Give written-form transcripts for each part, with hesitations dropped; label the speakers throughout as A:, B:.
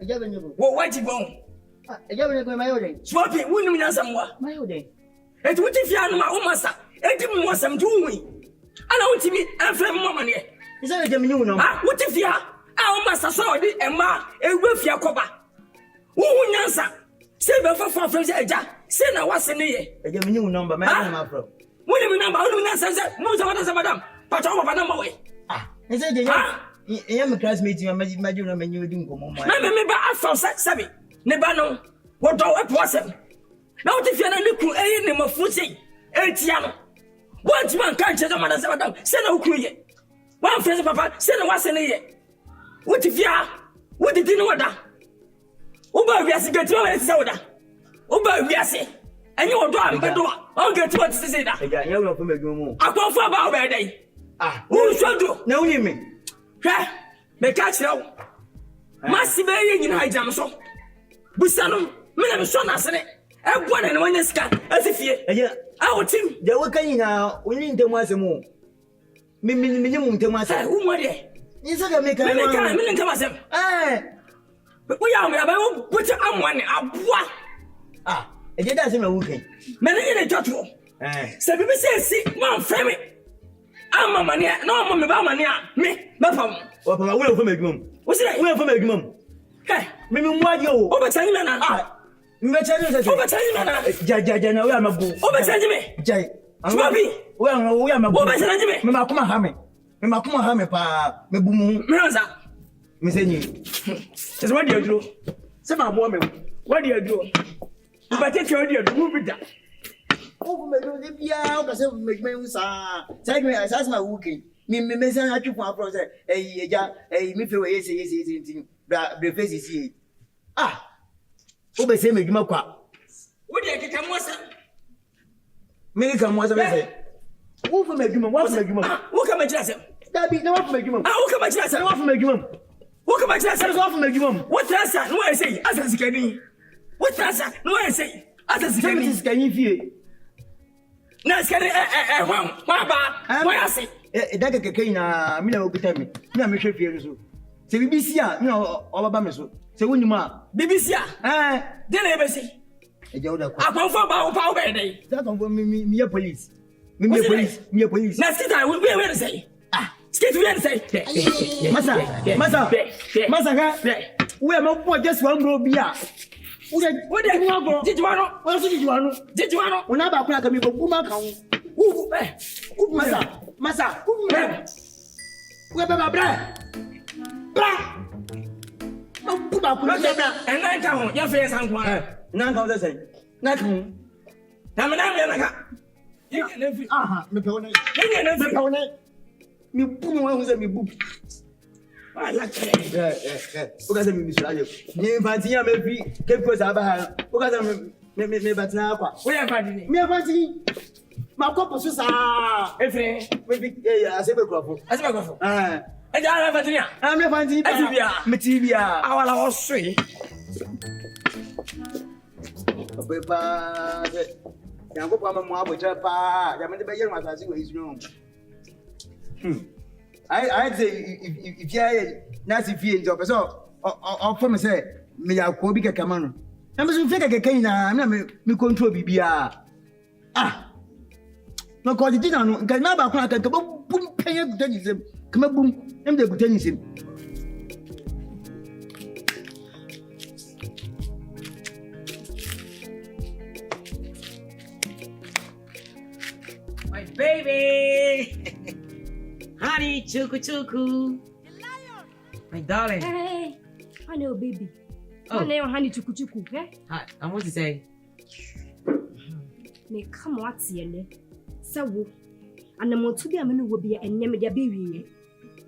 A: What you want?
B: My old
A: Swapping, winning Nasamwa.
B: my old day.
A: And what if you are my master? And give me some doing. I don't want to be a friend money.
B: Is that a genuine number?
A: What if you are our master saw it and ma a with your cover? Who will answer? Say before 4 friends, say now what's in the year?
B: A genuine number, my pro.
A: What do you number? Who will answer? Most of us, madam, but all of a number way.
B: Is that I am a classmate, you imagine a menu doing go on.
A: Remember, I found Sabi. Nebano, what do I possess? Now, if you're not looking at any more footing, Etiano. What man can't tell them as madam, send no crew. One friend, papa, send what's in the year. What if you are? What did you know that? Uber, we are to get to our soda. Uber, we are saying, and you are done, but I'll get what to say that. I don't from a room. I go for about a day. Who shall do? No, you mean. Make catch now. Massive in high jam so. Busano, Madame Sona, and 1 and 1 is cut as if you, our team, they were coming now. We need them once more. Minimum to myself. Who were they? You said I make a million to myself. But we are about put on one.
B: It doesn't know who.
A: Many in a judgment. So people say, one family. I'm a mania, no, Mamma Mania, me, Bapam. What I will for my room. What's it? Will for my room. Hey, maybe what you over China. Over China, Jajana, we are my boo. Over China, Jay. I'm happy. Well, we are my over China. Makuma Hame. Makuma Hame, pa, me boom. Miraza. Miss Annie. Just what do you do? Some woman. What do you do? But take your idea to move it down. Oh, my God, because of me, sir. Take me as my working. Me, I took my brother. Me feel yes, the face is here. Say, make my quack. What do you get? Make come was a message. Who for make him? What's make him? Who can I just that be no one for make him? Who can I just say? What for make him? Who can I just say? What for make him? What does that? No, I say, as a scanning. What does that? No, I say, as a scanning fee. Na skere why say
B: that keke na me na okuta me na me hwe fie so se BBC a me obaba me so se wonima
A: BBC a de na be say
B: e je oda ko
A: akonfo ba wo pa wo be dey
B: that konfo me police me police
A: na skita we say skit we say masa ga we ma bo just one bro bia What did you want? Did you want? What did you want? Did you want? When I back when I come here, Massa, we have a bra. And I come, your face and one. None of the same. Nothing. You can me pony. Me book. I like it. Because I'm Miss Radio. You fancy I'm a free. Because I'm me but now. We are finding me. My couple is every maybe as a crop. As a crop. And I have a dinner. I'm not finding Matibia. Our house tree. Young Papa, which are pa, Yaman the Bayer was his room. I'd say if you Nancy feels up, so or from say, may I go big a command. I'm so fake a cane, I'm me control BBR. No, call it dinner, can never crack a boom, pay up tennism. Come up, boom, and the good tennism.
C: My baby! Honey, chuku. My darling.
D: Hey, honey, oh baby. Honey, honey, chuku. Eh?
C: I want to say.
D: Me come what's here, so. And the motubi amenu will be a name of their baby.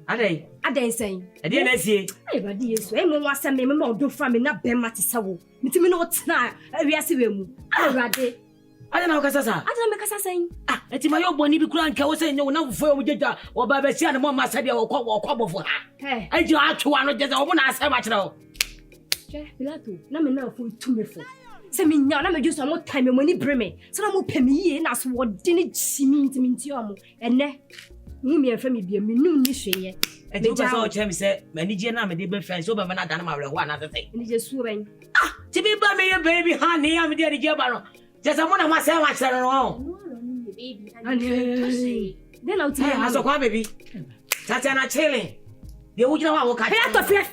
D: Ade saying.
C: I didn't see.
D: Everybody is way more some member do from me not be matisawo. Mitimino tna, we are seeing.
C: I don't know, Kasa.
D: I don't make us saying.
C: It's my own bonny because I was saying no one for we did or by the Sian Mamma said you will call for her. Hey, I do have to one just I won't ask how much now.
D: Pilato, no me now for 2 me for. Say me now, I'm just some more time and money bring me. So I'm pay me and as what didn't see me to me and ne. Me and family be a minu niche,
C: And you saw him say, Manager, I'm a dear friend, so I'm not done my one other thing.
D: And just swearing.
C: To be by me, baby, honey, I'm dear Jabaro. Just a one of myself, I said, oh,
D: then I'll tell you,
C: as a baby. Tatiana chilling. The would know what I have to fear.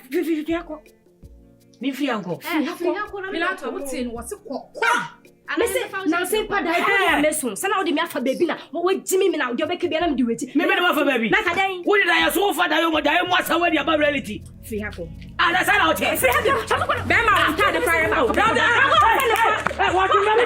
C: Me fear uncle.
E: What's in what's a quack?
D: Now say, Pada, listen, send out the map for baby now. What Jimmy now? You're making them do it.
C: Maybe for baby.
D: Like a day.
C: What did I so far that I was already about reality?
D: Free apple.
C: And I said out here. Free apple.
D: Bama, I'm tired of fire out.
C: What you know?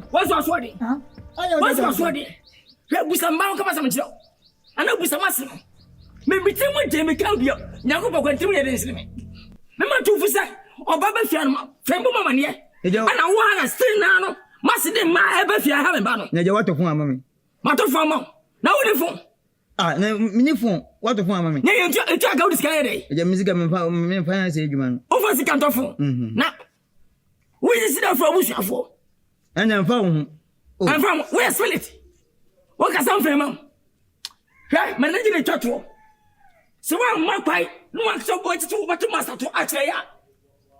C: What's your sword? What's your sword? Busamba kama samjio. Ana busama. Me tell me Jamie Calbio. Nyago ba kwantimi ye densini me. Me ma tu fusa. Oba ba fia no. Fembo mama ne. Ana wa na still na no. Maside ma e ba fia ha me ba no.
B: Nyaje wato fun amami.
C: Ma to fun ma. Na wo ni fun.
B: Ah, na mini fun. Wato fun amami.
C: Nye ntu aga wo disika ye dey.
B: Eja music me finance edwuma no.
C: O fa sika to fun. Na. Wo yi sida fo abusuafo.
B: Ana mfa wo hu.
C: I'm from where spirit. What can some fame? Right, managing the church. So I'm my quiet. No one so going to what to master to Achaya.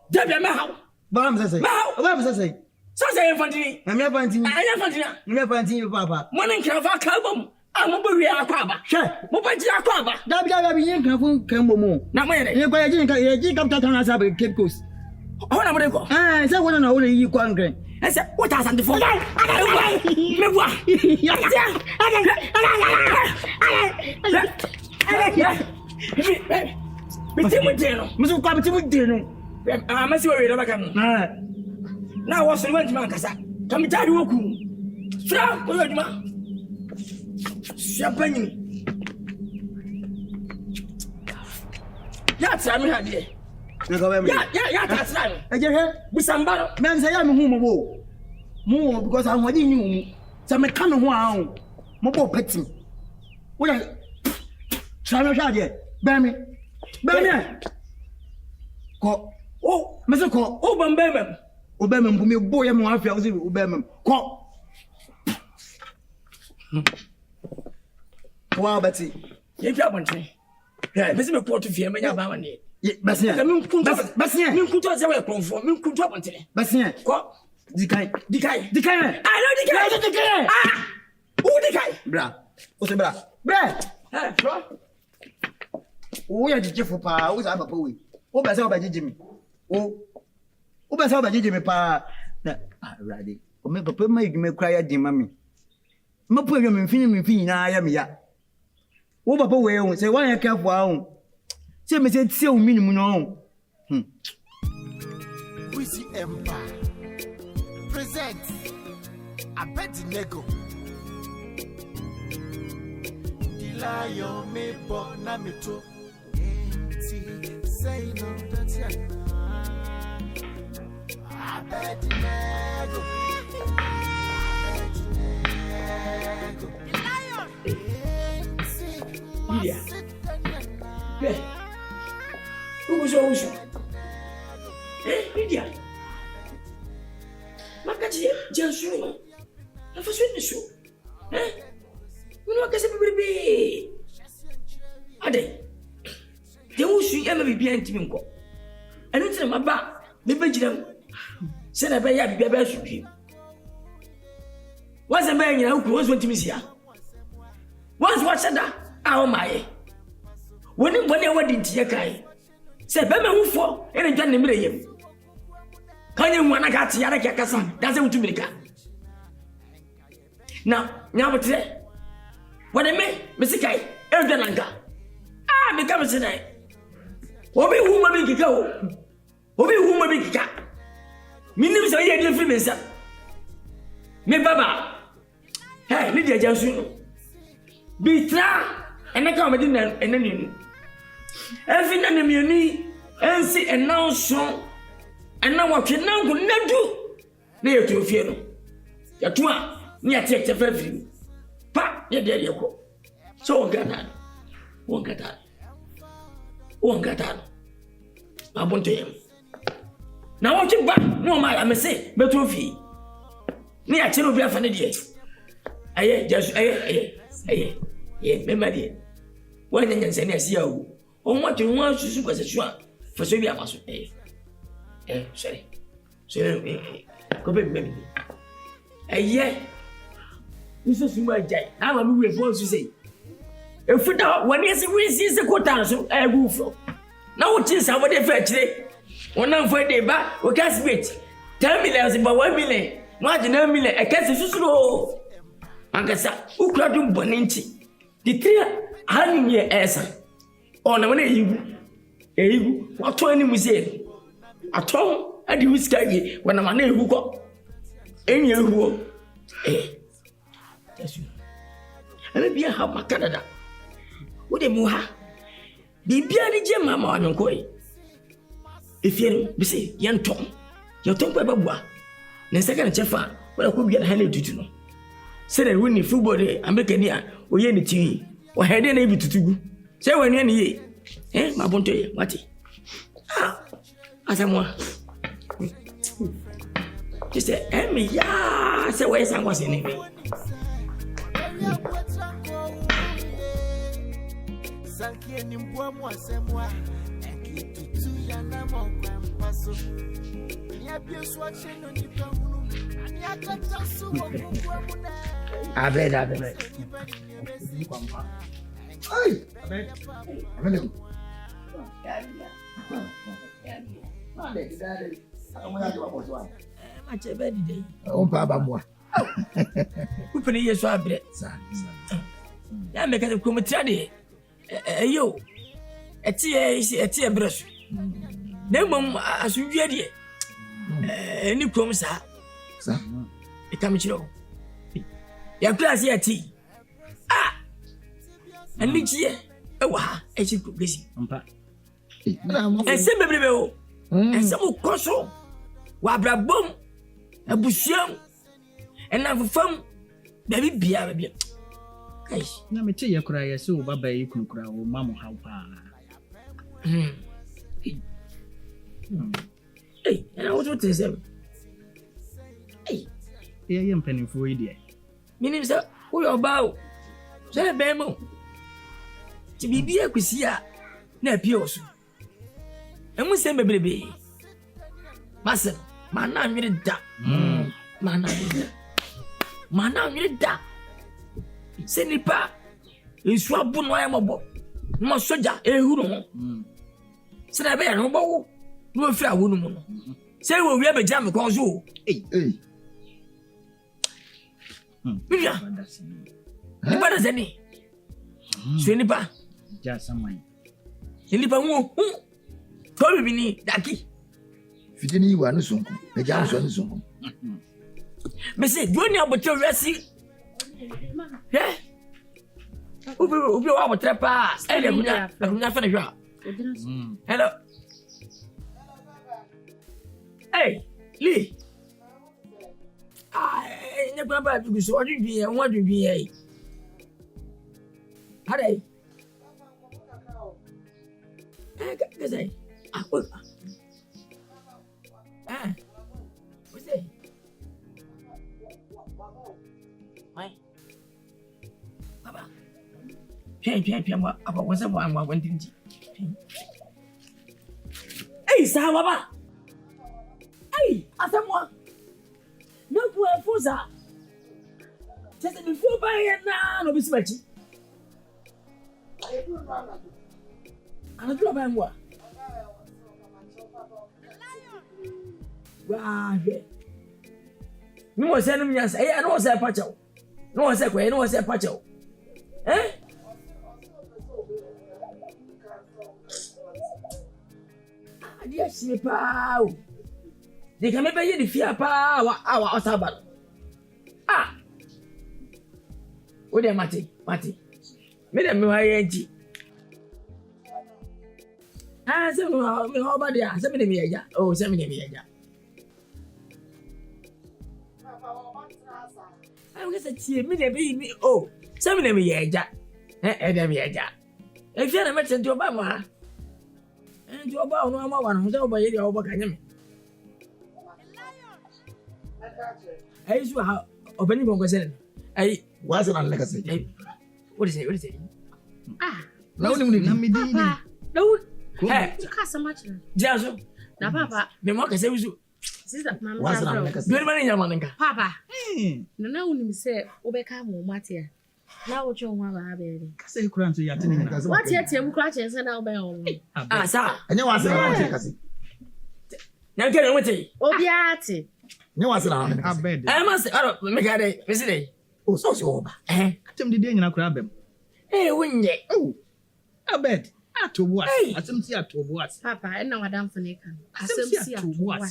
C: Debbie Mahau.
B: Bam say. Bam say.
C: So say infantry.
B: I'm your fancy.
C: I am infantry.
B: Me fancy papa.
C: Morning can have a carbon. I'm a bury a crab. Sure. Mopaji a crab.
B: Dabi yen kan fun kan bomo.
C: Na mo yere.
B: Ye kwa ye come to town as a Cape Coast.
C: How na mo dey go?
B: Say what na wo yi kwa nkren.
C: I said, what has the phone? Me boy. Now what's the one to Nkansah? Come tell you who. Fra, go you ma. Champagne. Ya tsami ha die. Ya tsami.
B: Eje he,
C: Busamba.
B: men say ya me hu mo wo. Mo because I want you mu. Say me ka me ho a mo bo peti. Wo ya Chano shade. Be me. Ko. Oh, me say ko.
C: Oh, bambem.
B: Obemem bu me bo ye mo afia wo say obemem. Ko. Wow, Betty.
C: Ye fi abonten. Yeah, me say me ko to fie me nya ba ma ne.
B: Basia.
C: Me kuntu aze we konfo, me kuntu abonten.
B: Basia.
C: Ko.
B: Dikai.
C: I know Dikai. Ah. Who Dikai?
B: Bra. O se bra. Bra.
C: Bro.
B: O ya jije fo pa, o sa papa we. O ba se o ba jije mi. O ba se o ba jije mi pa. Na ready. O me papa ma igme kra ya din ma mi. Ma pu enyo me mfini na ya mi ya. O papa we o se wan ya careful a o. Se me se tie o minimum no.
F: Weezy Empire presents Abedinego. Dilayo me bona me to. Say no that's it. Abedinego.
C: Yeah. Yeah. Who was always? Lydia. Makati jansu no. Na fa so ni so. Uno ka se bibiri. Ade. De wo su ya ma bibia ntimi nko. Enu ntire maba, me bagiram. Se na ba ya bibia ba su bi. Waza ba nyina ukuru wo ntimi sia. Once what said that? Oh my. When I went into your guy, said, Bema who for any Johnny Milliam. Can you want to get Yaraka Cassan? Doesn't to make now what today? What I mean, Mr. Kai, Erdananga. Ah, become tonight. What be whom I make go? What be whom I make cat? Minimum say, I didn't feel myself. Me, Baba. Hey, Lydia Johnson. Bitra, and I come in and then every enemy, and see and now so, and now what can now go never do. Near to fear. Your twin, near take the very pa, yeah, there you go. So, won't get that. I want to him. Now, what you back? No, my, I may say, but to fee. Near to be a funny day. Aye, just aye, remember it. When you say, yes, you, on what you want to super sure for so you must sorry. So, go back, baby. Aye, this is my day. I'm a movie for to say. If you don't, when you see the quota, so I will flow. Now, what is our fetch today? 1 day back, we can't split. 10 million about 1 million. Not 9 million, I can't see slow. Nkansah, who could do Boninchi? The 3 hanging your ass. On the money, what 20 museum? At home, I do whiskey when I'm a neighbor who got any who. That's you. And maybe I have my Canada. What a moha. The Biani Jim, Mamma, and Koi. If you say, young Tom, your tongue by Babua, then second chef, well, I could get handy to know. Say that when you football, I make a near, or any tea, or had any able to do. Say when any, my bonte, what? Ah, as I'm one. She said, Emmy, yeah, say where's I was in it. I bet.
B: Hey, Abedinego.
C: Much a bad day.
B: Oh, Baba, moi.
C: Who put your swab? I make a commentary. Yo, a tear brush. No, mum, as you get it. Any promise, sir? It comes to you. Your class here, tea. Ah, and each year, oh, I should be busy. And some people, and some will console. Wabra boom, a busham, and have a fun, baby beer.
G: Na me tell you cry so baba you can cry o mama how pa.
C: Hey, and I want to say. Hey,
G: Yeah, I'm penny for you.
C: meaning sir, who you about? Say bemo. To be a kusia, na piosu. And we say baby. Master, man, I'm really da. Man, I'm really da. Senipa, in Swabun, I am a boy. No soldier, a huru. Said I bear no bow, no fair woman. Say, we have a jam across you.
B: Hey.
C: What is any? Senipa,
G: Just some money.
C: Senipa, who? Probably need Daki.
B: Fitini, you are no son. A jam son.
C: Missy, do you but your resi? Yeah. Ubi wa trapa. I'm not finished. Hello. Hey, Lee. I never about to be so ordinary and what do be a. Hurry. What's it? Papa. Pian, about what's up? One went in. Hey, Sawaba. Hey, Asamoah. No poor Fusa. Just before by and now, no biscuit. I'm a drop and what? No one said me, yes, I know what's a patcho. No one said, no one said patcho. Eh? Yes, me pow. They can never hear the fear power our Osaban. Ah, What am Mate? Made a me Ah, some about there, some of them, oh, some of them. I guess it's me, oh, some of them, if you're a merchant to Obama, and you about no one who's over here over Kanyam. I used to have Abedinego was in. I
B: wasn't on legacy.
C: What is it?
E: Ah,
G: No,
E: Papa.
C: No,
E: You can't so much.
C: Jazo.
E: Now, Papa,
C: The market says you.
E: sister,
B: Wasn't on
E: Mamma.
B: legacy.
C: Good morning, Yamanka.
E: Papa, no, when say, Obeka, Matia. Now, what you want to have it.
G: Say, Kuran to Yatin.
E: What yet, you crutches and I'll be on.
C: Ah, sir.
B: And you wasn't on legacy.
C: Now get with it.
E: Obiati.
B: You wasn't on
G: I bet.
C: I must make a visit.
B: Oh, so over.
C: Eh?
G: Tim the day in a crab.
C: Hey, when ye.
G: Oh, I bet. To what?
C: Hey.
G: I some see to what?
E: Papa, and now Madame Faneka. I
G: See to what?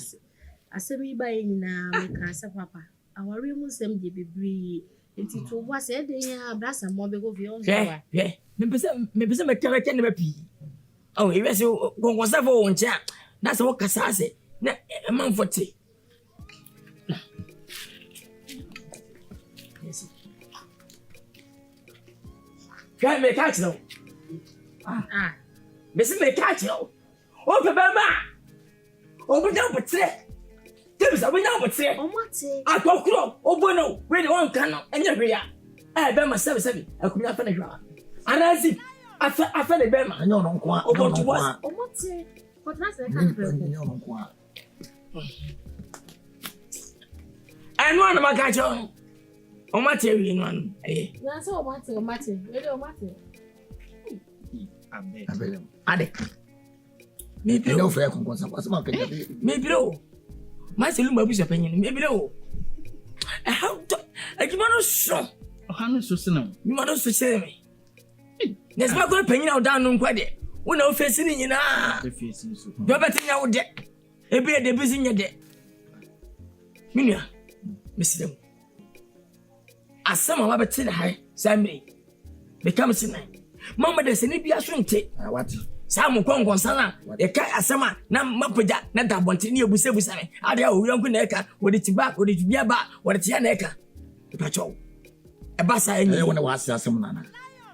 E: I said, me buying now, Nkansah, Papa. Our room send the baby. Into to what said they have brass and more big of your own.
C: Yeah. Maybe some character never pee. Oh, he was a one chap. That's what Kasa said. A month for tea. Can't make catch though.
E: Ah,
C: Missing the catch though. Open Bama. Open down but say. Tell me, we know but say.
E: oh, Mate.
C: I go crop. Oh, bueno. Where the one cannot. And you're here. I bear myself 7. I could not find a ground. And I see. I felt a Bama.
B: I know no one.
C: Oh, to what?
E: Oh, Mate. What that's the kind of
C: And one of my catch on. Oh, my theory in one. Eh.
E: That's all, Mate. Little Mate.
G: I bet.
B: I bet.
C: Ade. Maybe
B: No fair conclusion. What's my opinion?
C: maybe no. My salon was opinion. Maybe no. How to. I do not know.
G: Oh, I'm so soon.
C: You must say me. There's not going to pay you down on quite. When I'm facing in
G: The face is so.
C: you're betting out there. A bit the busy in your day. Minia, Miss them. As some of our betting high, Sammy becomes in night. Mamma, there's any be a swing take.
B: What?
C: Some Congo Sana, a cat as summer, Nam Mapaja, not that one near Busabusame. Are there young Neka, with it back, with it be about what it's Yaneka? The patrol. A bassa, and you want to watch some nana.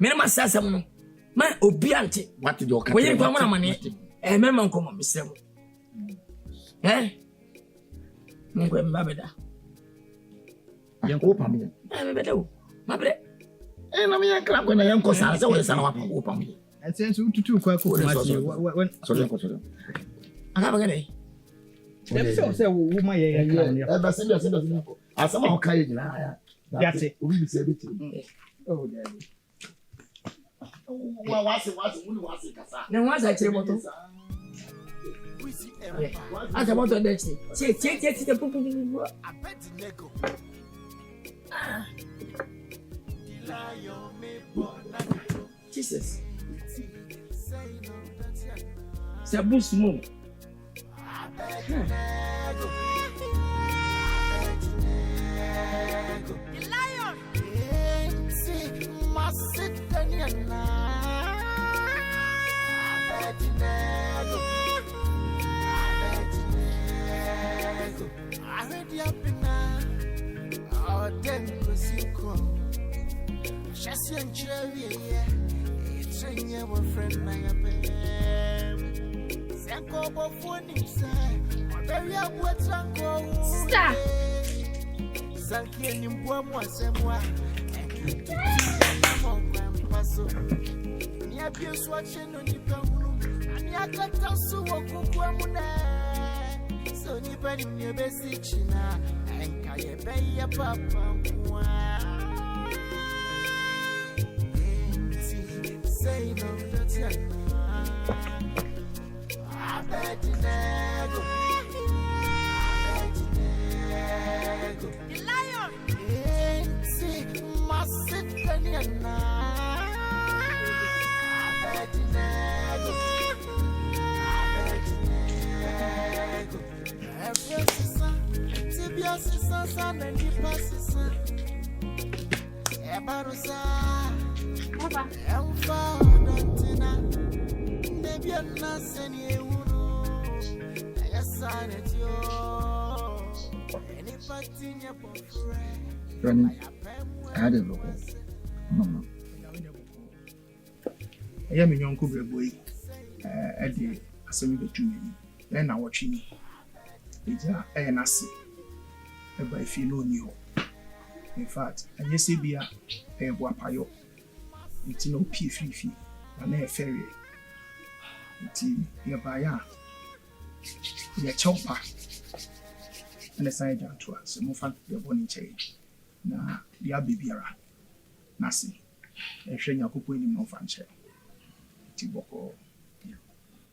C: Minima says some man obiante.
B: What did your
C: When you come on money, a memon come on, Miss Eh? Mungo Mabeda.
B: Young open me.
C: I'm better. My bread.
B: And I mean, I'm going to young Cosa, so it's an open me.
G: And since you two quite cool, when
B: So,
C: I have a day.
G: say, woman,
B: ever since I somehow carried in
G: that's it.
B: We say it. Oh, daddy. What's it?
C: Then once I say what
F: Weezy Empire.
C: I want to next day. Say, the
F: Abedinego.
C: Jesus. C'est un beau mot.
F: Say no, that's it. Abedinego. The lion. See, Macedoniana. Abedinego. Every sister, Tibia sister, and the passes.
E: Papa.
B: Running. I had a look. No.
C: I am in Uncle Boy. At the assembly between me. Then I watch me. It's a NSC. But if you know you. In fact, I just say be a wapayo. It's no P3 and a ferry. It's your buyer. Your chopper. And the side down to us. Move on your bonny change. Na the babyara. Nasi. A shame your cook winning no fancy. Tiboko.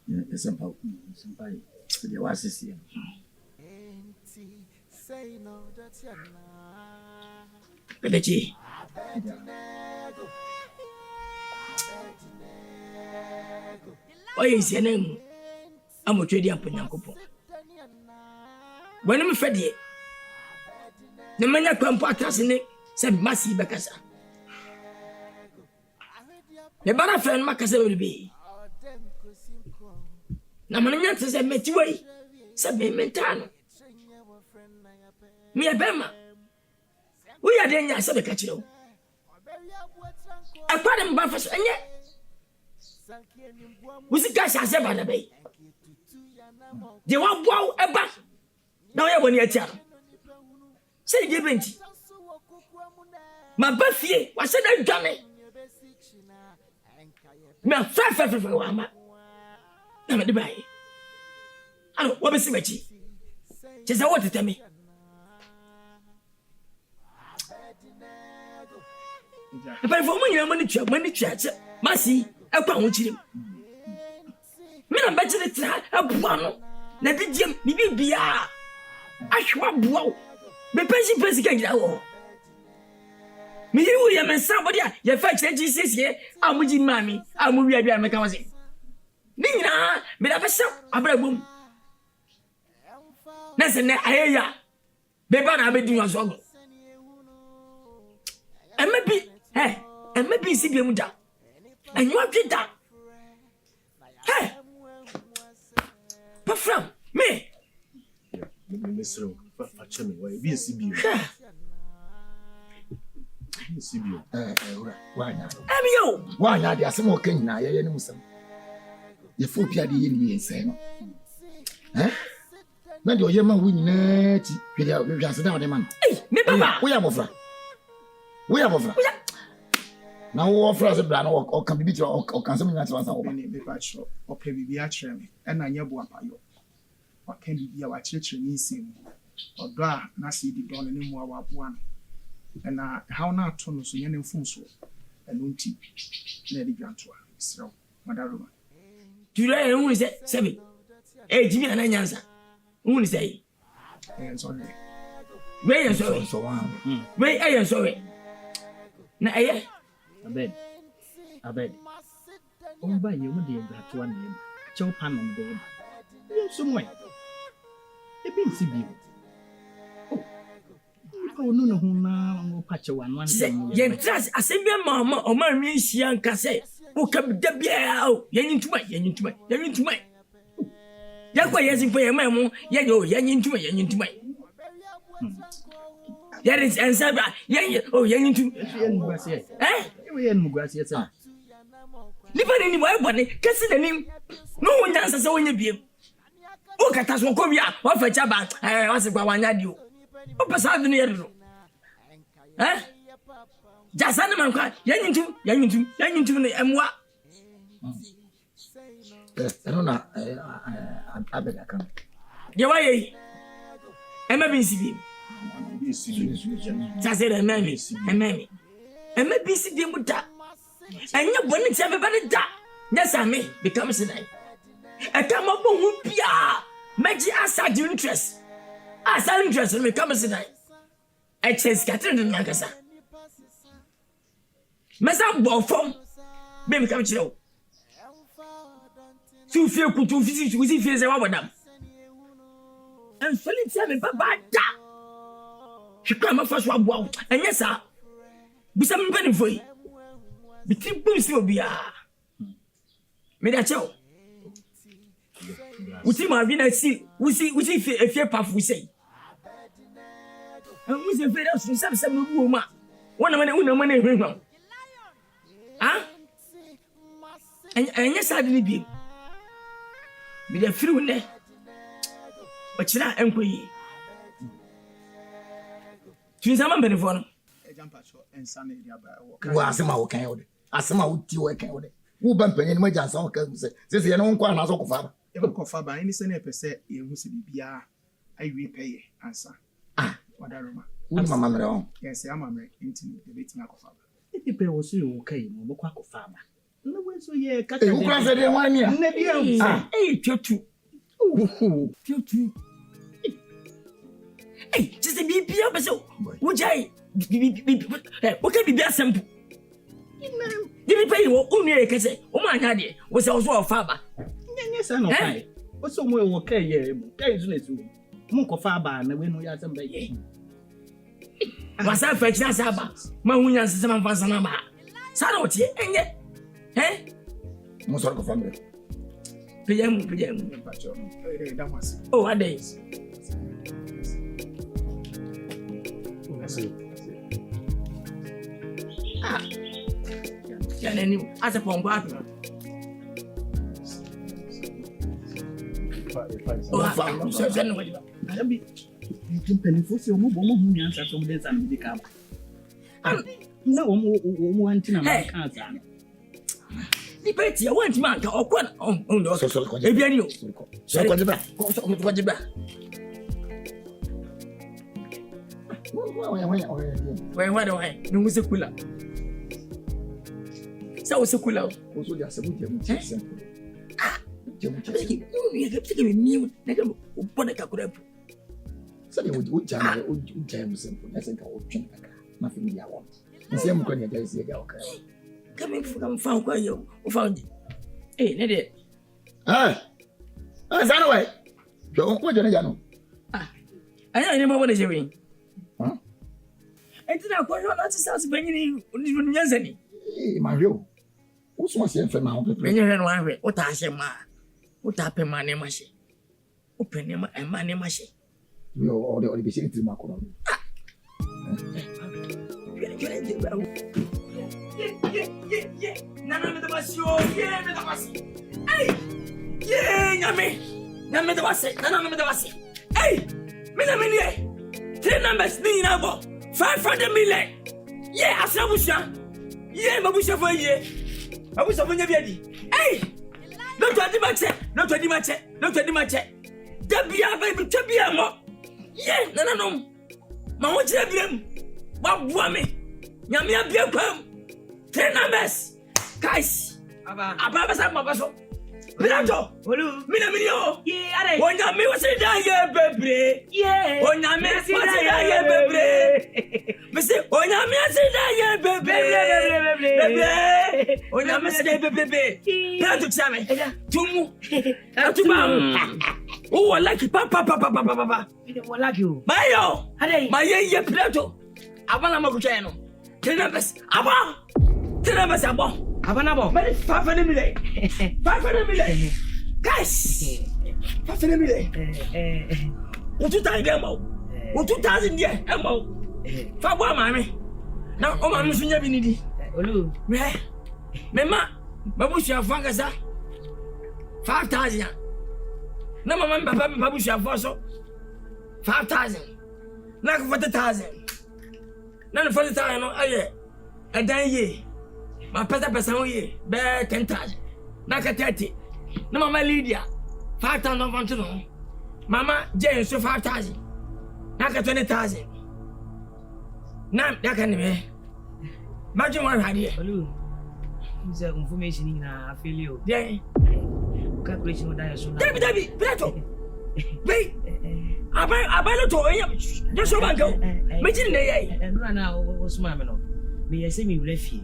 B: It's about somebody. The was this year.
F: Say no, that's your
A: Bebeji. Oh, yes, your name. I'm a trading up in Yankopo. When I'm fed ye, the man I come to in it said, Massy Bacasa. The banner friend Macasa will be. Namanya said, met you way, said me mentano. Me a bema. We are then, I said, a catch you. I put him buffers and yet. Was it cash I said by the bay? They want wow a back. Now I want your child. Say, give me. My birthday was said I done it. Me a fair for Wama. Never the bay. I don't want to see my chief. Just I want to tell me. But for money church, Massy, a pound chim. Men are better than a buono. Let the gym be a swab blow. The person can get out. Me, William, and somebody, your facts and Jesus here, I'm with you, mammy. I'm with you, I'm a cousin. Nina, but I've a shop, a boom. Listen, I hear ya. Baby, I'll be doing your song. And maybe see them down. And you have to that. Hey, but from me,
H: Mr. Fachemi, why be a CBU?
B: Why not?
A: I'm you.
B: Why not? There's some more king now. You know, some. You fool, you didn't say. Eh? Now you're your man winning it. You just down the man.
A: Hey, me, Papa.
B: We are over. We are over. Now, offer us a plan or can be beat or can something that's one
C: or baby actually, and I never want you. Or can be our church in him or draw Nasi the dawn any more one. And how not to so any funso and unti Lady Grantua. So, Madame. Today, who is it? 7. Hey, Jimmy and Nkansah. Who is it? And sorry. Where are sorry? Where are you sorry? Now,
G: Abed. Oh, by you would have one name. Chow pan on the name. You some way. A been CB. Oh, no, no, patch one.
A: Yes, I send your mamma or my Miss Nkansah. Who come the beer? Yen to my, yen to my, yen to my. Yakwa yes for your mamma, yen to my, yen to my. That is answer, oh, yen to eh? Live in anywhere, cast the name. No one dances so in your beam. Oh, Catasmocomia, what for Jabba? I was a Guanadu. What was out near you? Eh? Just animal cry, young to and what?
B: I don't know. I bet I come.
A: Your way. Emma BCB. Just said a mammy, and mammy. And maybe see them with that. And your bonnet everybody that. Yes, I may become a night. I come up on Pia. Make you ask our interest. As our interest will become a night. I chase Catherine in Nkansah. Massa ball from Baby come to know. So fear could to visit with if he's a madam. And Philip said, Papa, she come up first one, and yes, sir.
C: Bisa me bani foi. Biti bumsi obia. Me da cheo. Uti ma vi na si, usi efie pafu sei. Usi efie da so sabe no bu ma. Wona mane hwehwa. Ah? Enya sade ni bi. Me da firi ne. Ochira enkoyi. Tunsama benefo no.
B: Wa asema wo kan yode. Asema wo ti wo kan yode. Wo ban panyin ma jansa wo kan se. Se ye no nkwa na so kofa ba.
G: E kofa ba ni se na pese e hu se bibia ayi peye ansa.
B: Ah,
G: wadaroma.
B: Wo mama mere on.
G: Yes, ya mama inti e betima kofa ba.
I: E pe wo so yo kai mo bo kwa kofa ba. Na we so ye ka ka.
B: E wo kra se de wan ni a.
I: Na bia.
B: Ah,
C: Tiotu. Tiotu. Just be beso. Ujai. Okay, be simple. You pay you only can say, oh my god, was also a father.
I: Yes, I know. What's so more okay? Yeah, business. Monko Faba, and we know you are some bay. Was I fetch that Saba? My woman, some Fansanama. Sanoti, and yet, eh?
B: Most of the family.
C: PM. Oh, a days. Yeah, then as a pump partner. Oh, so anyway,
I: I'll be penny for so move on answer some days and become. No one thing about cancer.
C: The petty, I want man or one on the social. So, what you back? Why do I? No musicula. So cooler.
B: Also, there's a good
C: you have new Bonica could have.
B: So they would James and I think I would drink nothing I want. The same when you say, okay.
C: Coming from found where you found it. Hey, let it.
B: Ah, that's anyway. What do you know?
C: I don't know what is doing.
B: Huh?
C: I did not quite want to start bringing in Yazani.
B: Mario. What's my same for my own?
C: When you're in one way, what I say, ma. What happened, my name, Mashi? Open him and my name, Mashi.
B: You already be saying to my column.
C: Yeah. None of the Masio, yeah, the Masi. Hey, yeah, Yami, the Masi, none of the Masi. Hey, Minamini, 3 numbers, Nina, 500 million. Yeah, Asabusha. Yeah, Mabusha for a year. I was over Yavi. Hey, not to the match. Tabia, baby, Tabia. Yeah, no. Mamma Jabiam. What woman? Yamia Biapam. 10 numbers. Guys, Ababa Samabaso. Pirato, Minamino. Yeah, when Yami was a die, baby. Yeah, when Yami was a die, baby. Mr. When Yami was a die, baby. When Yami was a die, baby. Pirato Chame. Tumu. Oh, I like it, Papa.
I: What like you?
C: Mayo, my year Pirato. Abana Maguchano. 10 numbers. Abba. 10 numbers, Abba.
I: Abanabo.
C: But 500 million. 500 million. Guys. 500 million. What you time, Emma? What 2,000 years, Emma? Fabwa, mammy. Now, oh, I'm missing your vinity.
I: Olu.
C: Mema, Babusha Fangasa. 5,000. No, Mamma, Papa, Babusha Fosso. 5,000. Not 40,000. None 40,000. Oh, yeah. A day ye. My person ye. Bear 10,000. Naka 30. No, Mamma Lydia. 5,000 want to know. Mama Jane, so 5,000. Naka 20,000. Now, that can be. Imagine one idea.
I: Olu. Who's information in a familial?
C: Yeah.
I: Calculation with Dias.
C: Debbie, Plato. Wait. I to him. Just so I go. Imagine
I: and run out was mamma. May I say me refuge?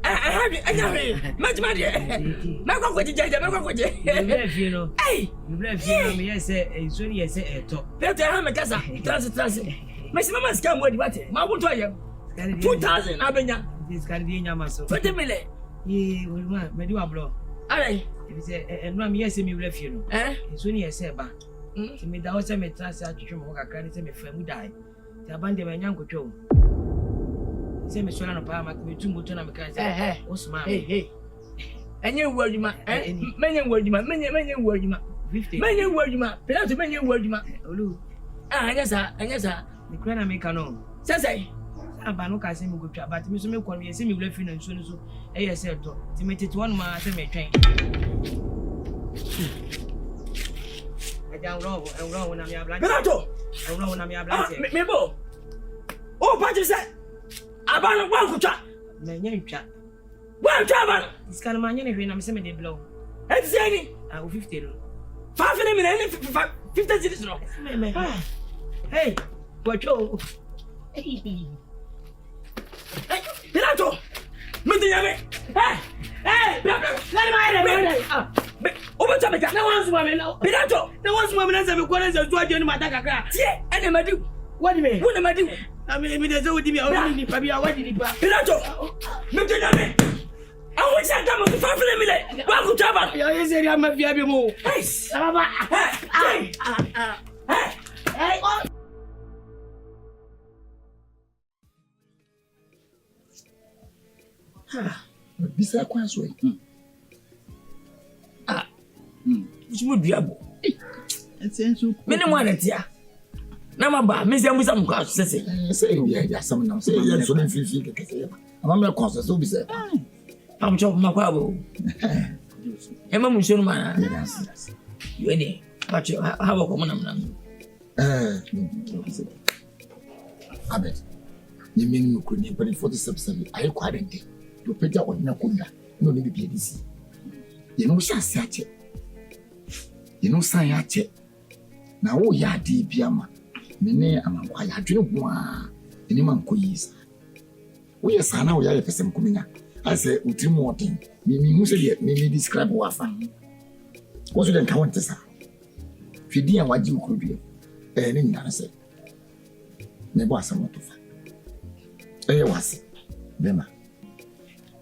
C: I have it. Much money. Not what you know. Hey, you left me. I say, it's really a talk. Better have a casa. Miss Mamma's come with what? My would tell you.
A: 2,000 abenya.
C: This can be nyama so.
A: 20 million.
C: Ye, we want me do a blow.
A: Alright.
C: If say and no me yes me left you. So ni say ba. Ti me da o say me trans atwetwe mo kakra ni say me fa mu dai. Ti abande me nyan kotwo. Say me so na no pa ma me tu moto na me kan say. Osman.
A: Hey. Enye waduma. Menye waduma. Menye waduma.
C: 50.
A: Menye waduma. Penalty menye waduma.
C: Olu.
A: Anyasa.
C: Me kra na me kanu.
A: Say.
C: Aba no ka say me go twa but me so me kon me say me wura fi na nso no so e yes e to ti me tete one ma say me twen aja wro na me abla
A: Benato.
C: wro na me abla
A: Me bo. Oh, pa say. Abano kwa kutwa.
C: me nya ntwa
A: Wa twa abano.
C: iskana ma nya ne hwe na me say me de blow
A: Etiani.
C: ah o 50 no
A: 5 million 50 cities no.
C: me hey wacho
A: Benato. Metinyame. Hey, let me Oba me ka.
C: na wansu ma me na
A: Benato.
C: na wansu ma me na say me ko na say tuwa je ni mata kakra
A: Tie, ene madu.
C: wadi me
A: Wo na madu.
C: ami me de say wodi me o ni pa bia wadi ni pa
A: Benato. Metinyame. Awo sa ta mo 5 million. Wa kutwa abano.
C: yo yes eri ama fia bi mo
A: Hey.
C: baba
A: Hey. Hey.
B: Bisa kwa so yi.
A: Usimu diabo.
B: Ensenso.
A: Mene mo anatia. Na maba, me se musa mkwa sese.
B: Say ya some now. Say ya so dem fifi keke. Ama me konso so bi say.
A: Pam chop makwa bo. Ema mu shonu mana. Yo ne. Pacho ha wo ko munam.
B: Abet. Ni minu ko ni 47 ayi kwadente. To peja onna kunda. No ni bi edisi. Ye no sha ache. Ye no san ya ache. Na wo ya di biama. Mene amankwa ya dwene ho a. Eni manko yisa. Wo ye sana wo ya ye pesem kuminya. Ase utrimu wotin. Mi hu se ye mi describe wo afa. Wo so den ka wonte sa. Fidi an waji ukrodue. Ni nyana se. Ne bo asamo to fa. Wase. Bema.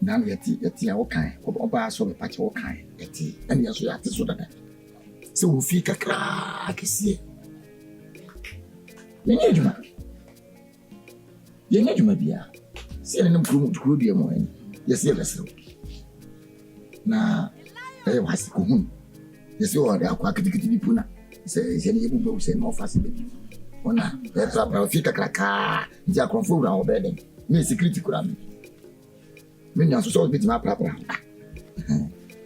B: Now yeti a wokan oba so be pache wokan yeti and yaso yati so dada so wo fi kakra akese yenye juma bia se ne mkuru bia mo en yesi yesero na wase ko hun yesi o da akwa kitikiti bi puna se ne yebu se no fase be ona petra bra fi kakra ka ndi akonfo ra obeden me security kura me Menya so bit ma prapra.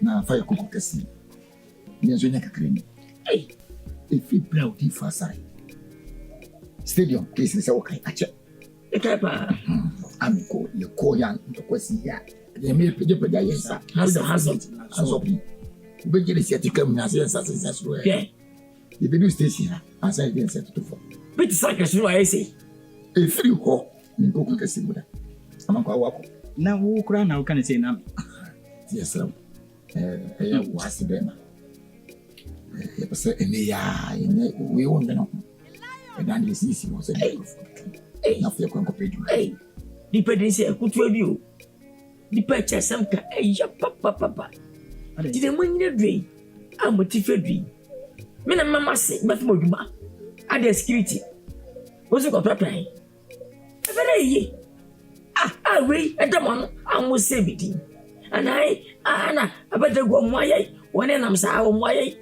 B: Na fa yako kasi. Nyenzo nya kakreni. Hey. If you proud di fasai. Stadium case se wokai ache.
A: E kai pa.
B: Amiko ye ko yan to kwasi ya. Ye me peje yensa. Hazo bi. Be gere si atikam na se yensa se so ya.
A: Yeah.
B: Ye be do station asa ye yensa to for.
A: Bit sacrifice no I say.
B: E free ho ni ko kasi muda. Amanko awako.
G: Na wo kura na wo kan say na.
B: Yes sir. Wasi bema. Ya pese ene ya ene we wonde no. E dan ye sisi mo se dey. Na fe ko peju.
A: Dependence e kutu abi o. Dipa chasam ka ya papa. Ti de manyina dwe. Amoti fe dwe. Me na mama se ba fe moduma. Ade security. Wo se ko papa. E bere yi. We edamon amuse bidi. Ana Abedinego moye wona nam sa wo moye.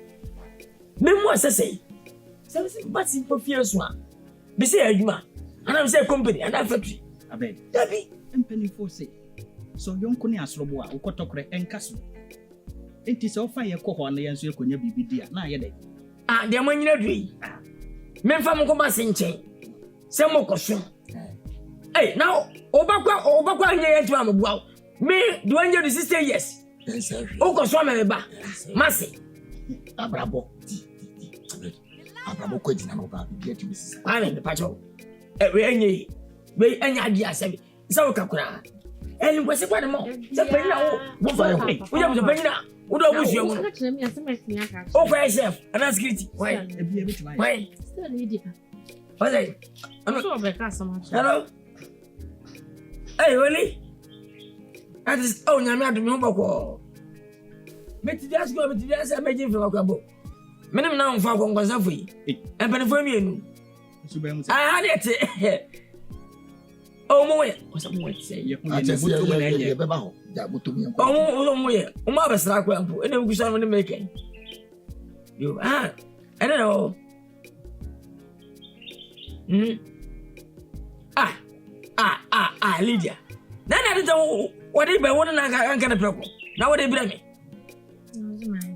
A: Memu asese. Se but simple fear so a. Be say adwuma. Ana say company ana factory.
G: Abed.
A: Dabi.
G: Empanifo say. So yonko ne asrobo a ukotokre enkaso. Enti se ofa ye ko ho na yenso ekonya bibidi a na ye dey.
A: De manyina dui. Memfa mo ko ba se nchen. Se mo koso. Hey, now Obakwa nye yetu ambuao. Me do anje the 60 years.
B: Yes sir.
A: Oko so ameba. Mase.
B: Abrabo. Abrabo ko jina no ba bi etu bisisa.
A: Ame me pacho. We anya adi asabi. Isa wo kakura. Eni kwese kwa mo. Se penina wo fa wo. Wo ya penina. Wo do busu mu. O kwa chef, ana security. Why?
G: Ebi ebi tuma.
A: Why?
E: Still need it.
A: Why?
E: So be ka sama.
A: Hello. Hey, Oli. That is oh, nyame adum ho bako. Meti dia sko meti dia say meji from akwabo. Menem na mfa akwankwasa fo yi. Empanifo mienu.
G: So be mu say.
A: Ah, had it. Oh, moye. Wasa moye say.
G: Ye hu ye buto na ye.
B: Be ba ho. Ja buto mi.
A: Oh, moye. O ma besra kwampo. Ene gusa no make. You I don't know. Lydia. Then I don't what they be one and I can't prepare. Now what they bring me.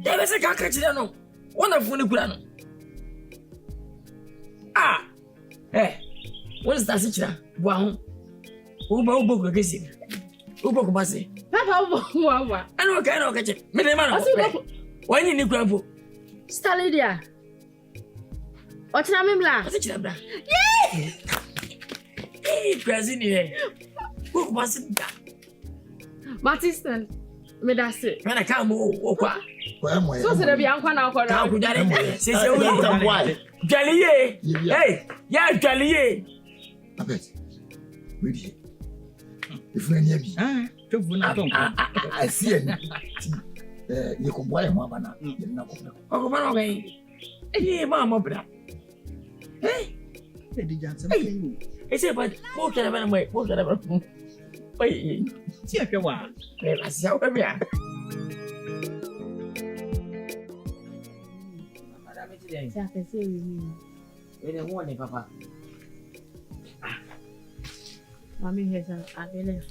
A: There was a cacachino. Wonderful Nikurano. What is that situation? Wow. Uba book kissing. Uba Basi.
E: Papa,
A: I know kind of catch it. Minimum. When you need grandpa.
E: Stalidia. What's your name?
A: What's it, Labra? Yay! Hey, President. Who was it?
E: Martin, me that's it.
A: When I come over.
E: So, there be uncle now.
A: Since you Jolly, hey, yeah, Jolly.
B: I bet. Ready. If you near me, I see it. You can buy one banana.
A: Oh, man, okay. Hey, Mamma. Hey,
G: Lady Johnson.
A: I say, but what can I make? What can I make? Wait,
G: See if you want.
A: I see how we are. We don't want it, Papa.
E: Mommy has a village.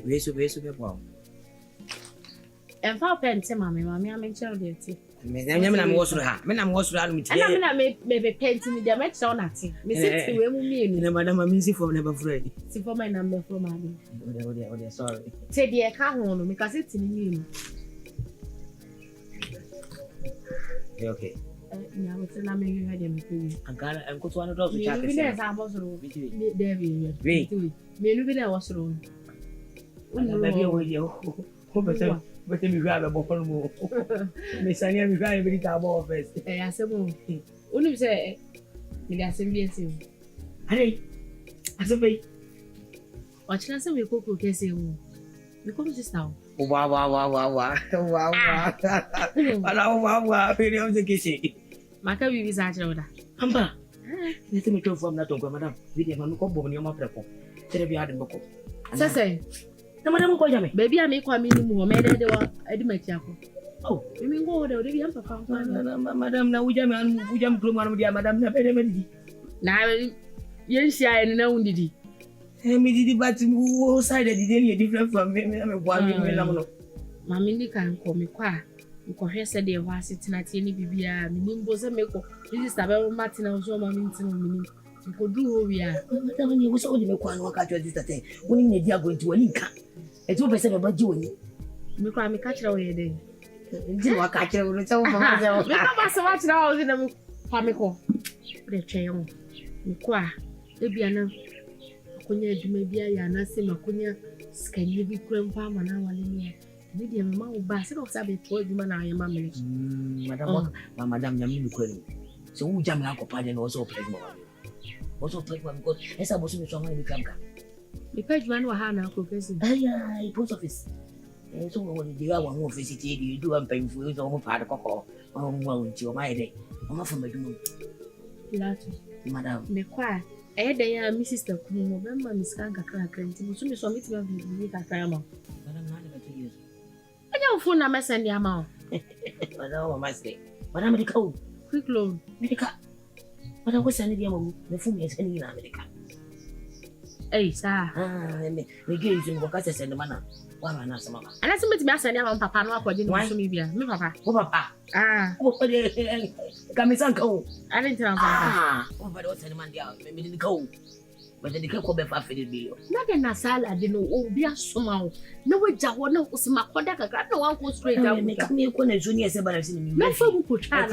A: We should be well.
E: And for Bentum, Mammy, I'm in charity.
A: I'm also her. I'm also her.
E: And I'm not maybe painting the match on that. Miss it, we will mean.
A: Madam, I'm easy for never afraid.
E: See for my number for Mammy.
A: Sorry.
E: Say, dear, come on, because it's in you.
A: Okay.
E: Now it's a name you had him.
A: I'm going to one of those.
E: Maybe there's a boss room. There we maybe there was room.
A: Maybe with you. But me grab a bottle more. Miss Anya, we grab every time office.
E: I said, only say, me as a
A: Hey, as a way.
E: What can I say? We cook you. We come just now.
A: Wow. Very on the kitchen.
E: My car is at order.
A: Humber. Let me go from that to Madame. We didn't want to go on your mother. Tell me, I didn't go.
E: Say,
A: no, Madame, go, Jamie.
E: Baby, I make 1 minute more. Maybe I do my chapel. Oh, you mean go there? We have a
A: Madame, now we jam and we jump to one of the Madame Abedinego. Now, yes, I know did he. Me did but who side did different from me.
E: Mammy can call me qua. You can hear said there was sitting at any bibia, meaning was a meko. This is the Martin or so, Mammy. You could do who we are. Madame, you was only make 1 work at this day. When you are going to a link. It's over about doing. You can catch away then. You are catching with so much now in a pamico. The chair. You qua. Maybe I know. Kunya maybe I am not saying Macunia can you be grandpa and our linear. Medium mamma basket of Sabbath for you, man. I am a Madame Yamin Query. So who jam like a pardon also played more. Also played one because as I was in someone in the camp. The page man were Hannah professing. Aye, post office. So when you are one more visit, you do a painful with all part of cocoa. Oh, well, to my day. I'm off from my doom. Madame, me quiet. Eh, they are Mrs. Takum, remember Miss Kanka crack and to me so meet me with a cramo. Madame, I don't phone a mess and the amount. Madame, my stay. Madame, the cold. Quick loan, Medica. But I was sending you the phone is any in America. Eh, sir, we gave him what I said the manner. Why not some of us? And that's me as I never papa no according to me, me papa. Oh, papa. Ah, oh, come is uncle. I didn't tell papa. Oh, but what's any man there? Maybe didn't go. But then the cake will be for the bill. Nothing as I didn't know, be a somehow. No way, Jawana was my conduct. I got no one go straight down. Make me a junior, but I've seen me. Never could try.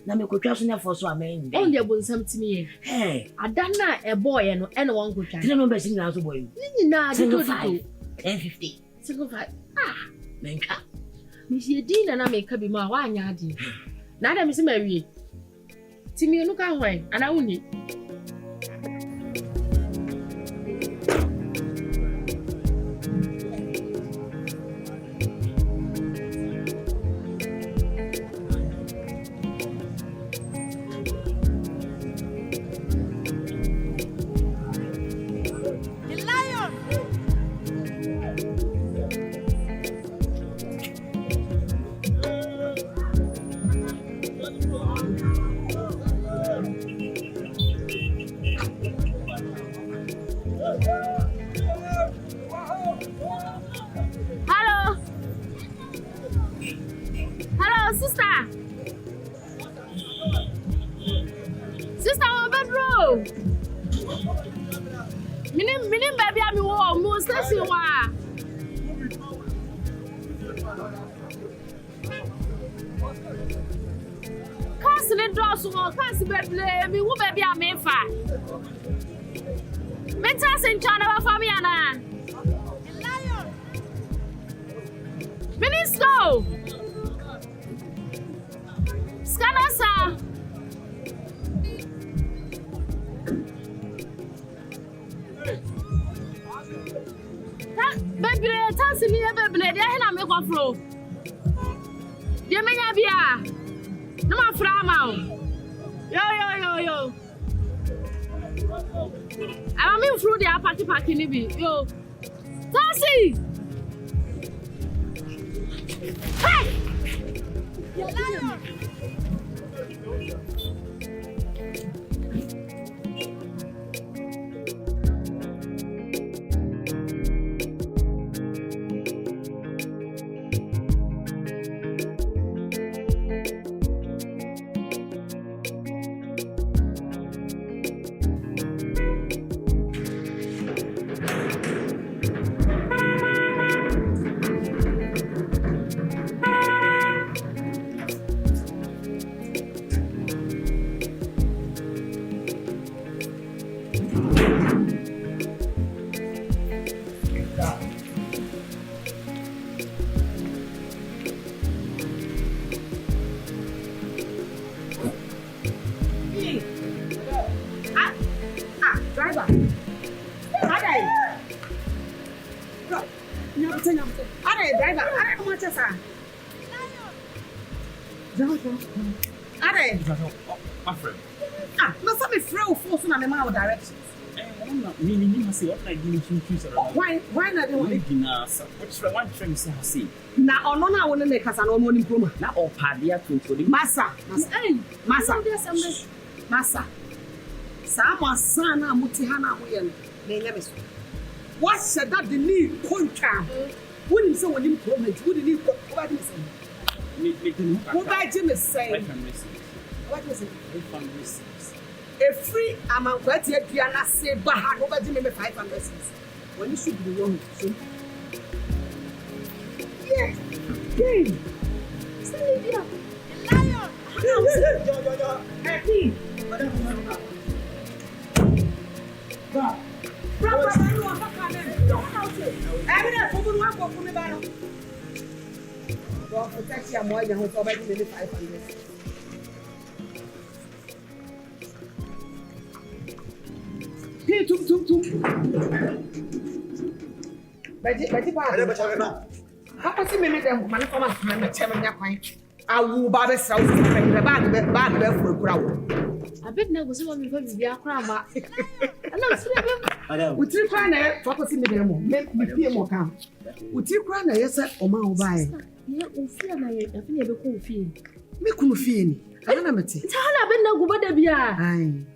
E: Now, me could trust enough for so I mean. Only about some to me. Hey, I done not a boy and anyone could try. I don't know, but now to boy. Nah, 10:50. Single fight. Ah, Menka. Monsieur Dean and I make a be my 1 yard. Neither Miss Mary. Timmy, look away, and I will need. Minim baby am wo mo station wa. Kasi le dross wo kasi beble mi wo baby am fa. Menta senchana ba fami ana. Ministro. Skanasa. Baby, tansi ni baby, dia hena me kwa flow. Dia menya bia. Na ma fra ma. Yo. Ama me flow dia party ni bi. Yo. Tansi. Hey! You liar.
C: Why not the one?
G: Which one trying to say?
C: Now, or no, I want to make us an almost improvement.
G: Now, or Padia to
C: Massa. Sama sana mutihana moyen. They never saw. What said that the need contract? Wouldn't so when improvement, wouldn't need what is it? What I Jim is saying. What is it? A free amount that yet you are not say Baha over Jimmy 500 cents. When you should be wrong. Yes. Game. Lion. Happy. Protect your boy, you have already made 500. Hey, tum. Papa, see me them man come and me tell me that I will baba south the bag for a crowd.
E: Abedinego so me fa bibia kra ma. Ana sire be.
C: Utiri kwa na papa see me them me pie mo kan. Utiri kwa na yesa o ma o bae.
E: Ye ofia na ye afi na be ko ofie.
C: Me kunu fie ni. Ana na meti.
E: Ta na Abedinego bada bia.
C: Ai.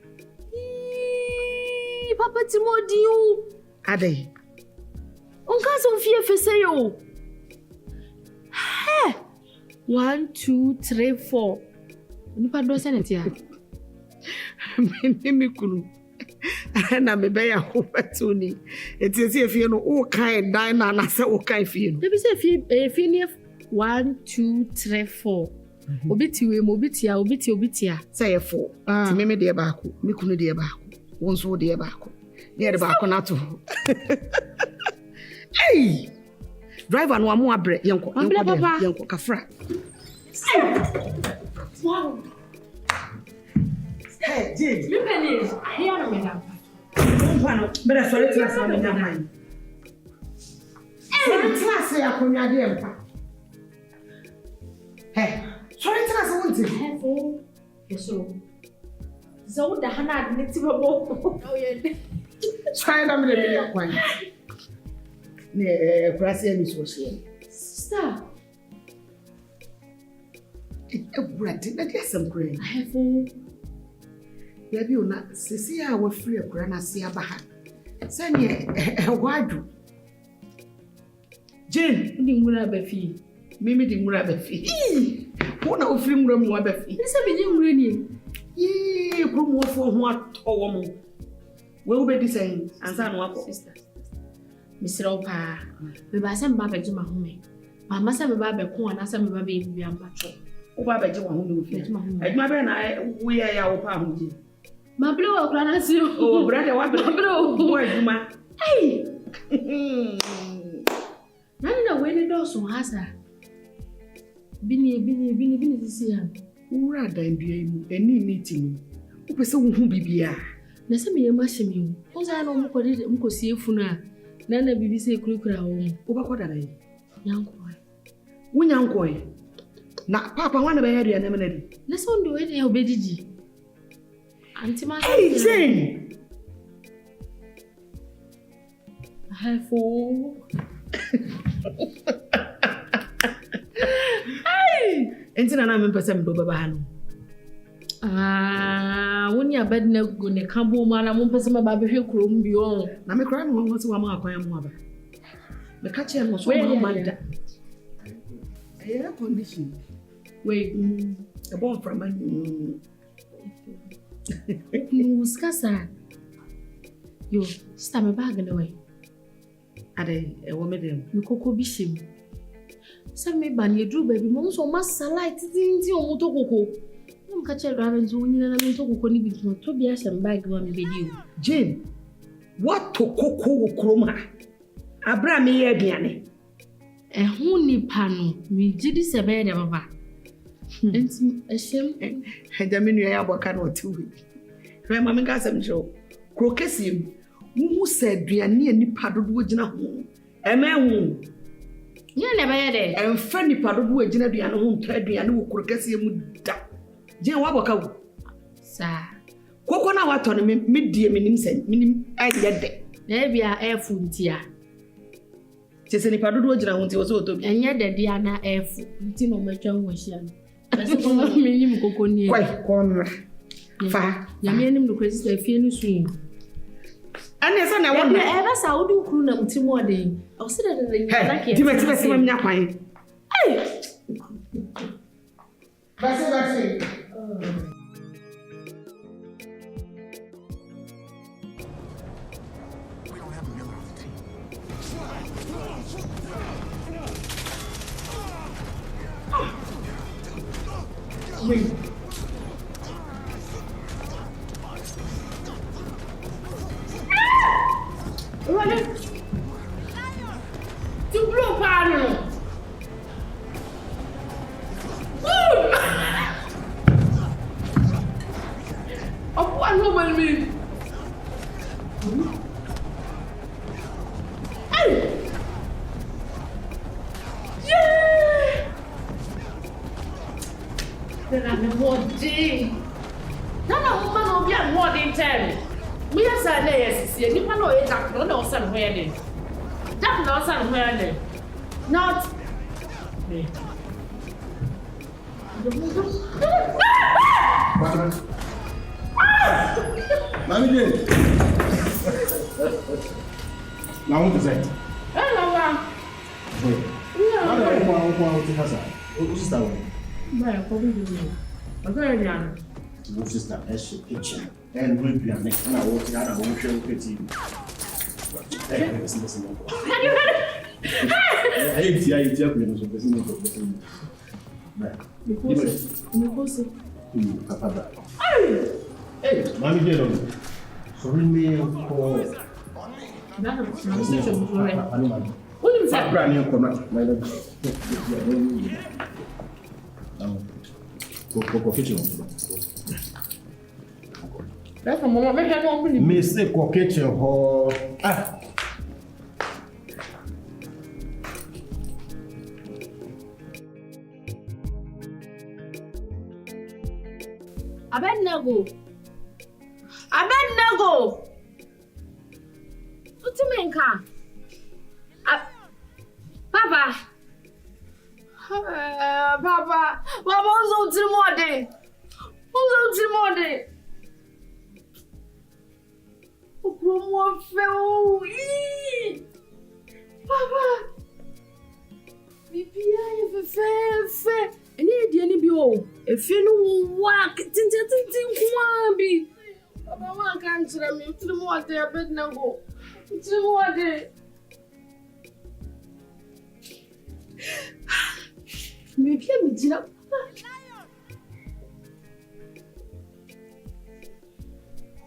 E: Papa Timodi you.
C: Ade.
E: Nkansah ofie fese yo. Hey. 1 2 3 4. Nipa do senate ya.
C: Me kunu. Na me be ya ho petuni. Etiesi efie no o kan dan na na se o kan fie no.
E: Debi se fie ni 1 2 3 4. Obiti we mo obiti ya.
C: Say 4. Ti me de ba ko. Me kunu de ba ko. Won so de ba ko. De ba ko na to. Hey! Driver no amu abre yenko kafra.
E: Wow.
C: Hey, Jim.
E: Me penny. I hear no me now.
C: Better sorry to us on the mind. Hey, class ya konya de empa. Hey, sorry to us want it.
E: Hey, so. So the hana niti babo. Oh yeah.
C: Try na me de yakwan. Ne prase mi so se.
E: Sister.
C: Brati na dia some brain.
E: Hefu.
C: Ya bi ona sisi a wa free akura na se abaha. Sanye wadru. Jane,
E: Ndi ngura ba fi.
C: Mimi di ngura ba fi. Wona o free ngura mu ba fi.
E: Nse bi di ngura ni.
C: Promo for ho atowo mo.
J: will be the same, and son of
E: sister. Mr. Opa, we buy some baby to my home. My master will buy a corn as some baby be a patrol.
J: Opa, you want to do it. My brother, I we are our family.
E: My blue class, you,
J: oh, brother, what blue, where you, hey.
E: None of the way the door has her. Bini to see her.
J: Rather than be any meeting. Who is so who be here?
E: Nasemi mashimi. Oza no mko see funa. Nana bibi say kurukura home.
J: Oba kwa dai.
E: Yankoi.
J: Wo yankoi. Na papa wana be here na menadi.
E: Na so ndo we dey obediji. Auntie ma.
J: Hey Jane.
E: Hello.
J: Hey, entina na me pese mdo baba hanu.
E: Woni Abedinego ne kambo mara mo pese ma ba behwe krom bi on.
J: Na me kra no won se wa ma akwan mu aba. Me ka che no so ma manda. Air condition. Wait, a bomb from man.
E: Nuskasa. Yo, sta me bag na we.
J: Ade e wo me dem.
E: Me koko bi shem. Sa me ba ne dru baby mo so ma salai tinti o mo to koko. Mo ka che ra nzo nyina na me to koko ni bi to bi a shem bag wa me bedi o.
J: Jane, what to koko wo kroma? Abra me ye aduane.
E: Ehun nipa no me gidi sebe de baba. Enti eshem
J: Hejaminu ya aboka no tuwi. Hwe ma me ka sem jo. Krokesim. Wo se aduane nipa dodo gina ho. Eme hu.
E: Nya le ba ye de.
J: Emfa nipa dodo gina aduane ho ntra aduane wo krokesim mu da. Je wa aboka wo.
E: Sa.
J: Koko na wato no me die menim sen. Menim aye de.
E: Na bia efu ntia.
J: Chese nipa dodo gina ho nti wo so otobi.
E: Enye de dia na efu. Nti no metwa ho hia no. Ese ko ma me nim koko ni.
J: Kwai konra. Fa.
E: Ya me nim no kwesi afie no suin.
J: Ane so na won.
E: Eba sa wodi kru na mtimo de. O se de na ke.
J: Ti me nya kwan. Ai. Basi. Wait.
E: Tu blow pano. Oh, I know what I mean. Hey. Yeah. Then I'm more day. Nana woman will be at more than 10. We are saying yes, you know it. I don't know somewhere. That no somewhere. Not me.
H: Mami Jane. Now what is that?
E: Hello,
H: Wait. What is that? What's that one?
E: my probably. I'm going down.
H: What's that? That's your kitchen. And we'll be next time I walk out. I won't show you pretty. Hey, listen.
E: Have you heard it?
H: I hate you.
E: Because
H: Papa. Hey, Mami Jane. Sorry, me for.
E: that is not such a good way.
H: What is that brand new comment? My love. Go kitchen.
E: That's a moment. Make no open.
H: Me say go kitchen ho. Ah.
E: Abedinego. What do you mean, Ka? Papa. Papa. Papa, who's on Timode? Promo fell. Papa. Bibi fair. Any idea ni bi o. If you know work, tin kwambi. Papa, one can't tell me to the more day, Abedinego. To the more day. Maybe I'm a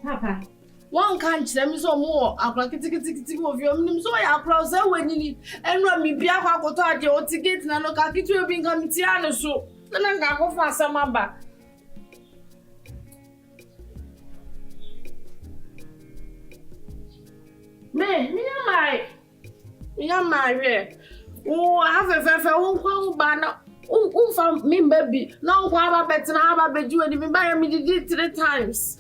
E: Papa. One can't tell me so more. I'll like it of your name, so I cross when you need and run me beer. I go to your ticket and I look at it will be coming to so. Then I go for some number. Me am my oh, I have a fair one banner. Oh, from me, baby. No, how about better? How about you? And me buy me did 3 times.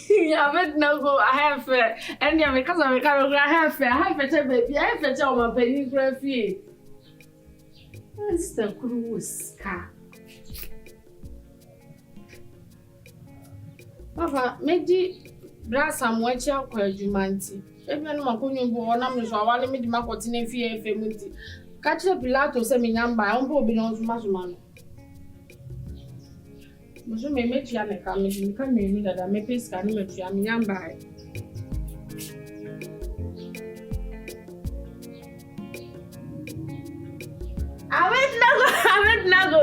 E: Yeah, but no go. I have and yeah, because I'm a car, I have a baby. I have a job of penny. That's the cruise car. Papa, maybe brass and watch out for humanity. Everyone, my cousin, born, I'm so I want me to make what's in a fear family. Catch up Pilato, send me number. I'm probably not so much man. Monsieur me met you and come in that I may pay scan me to a number. I went nago.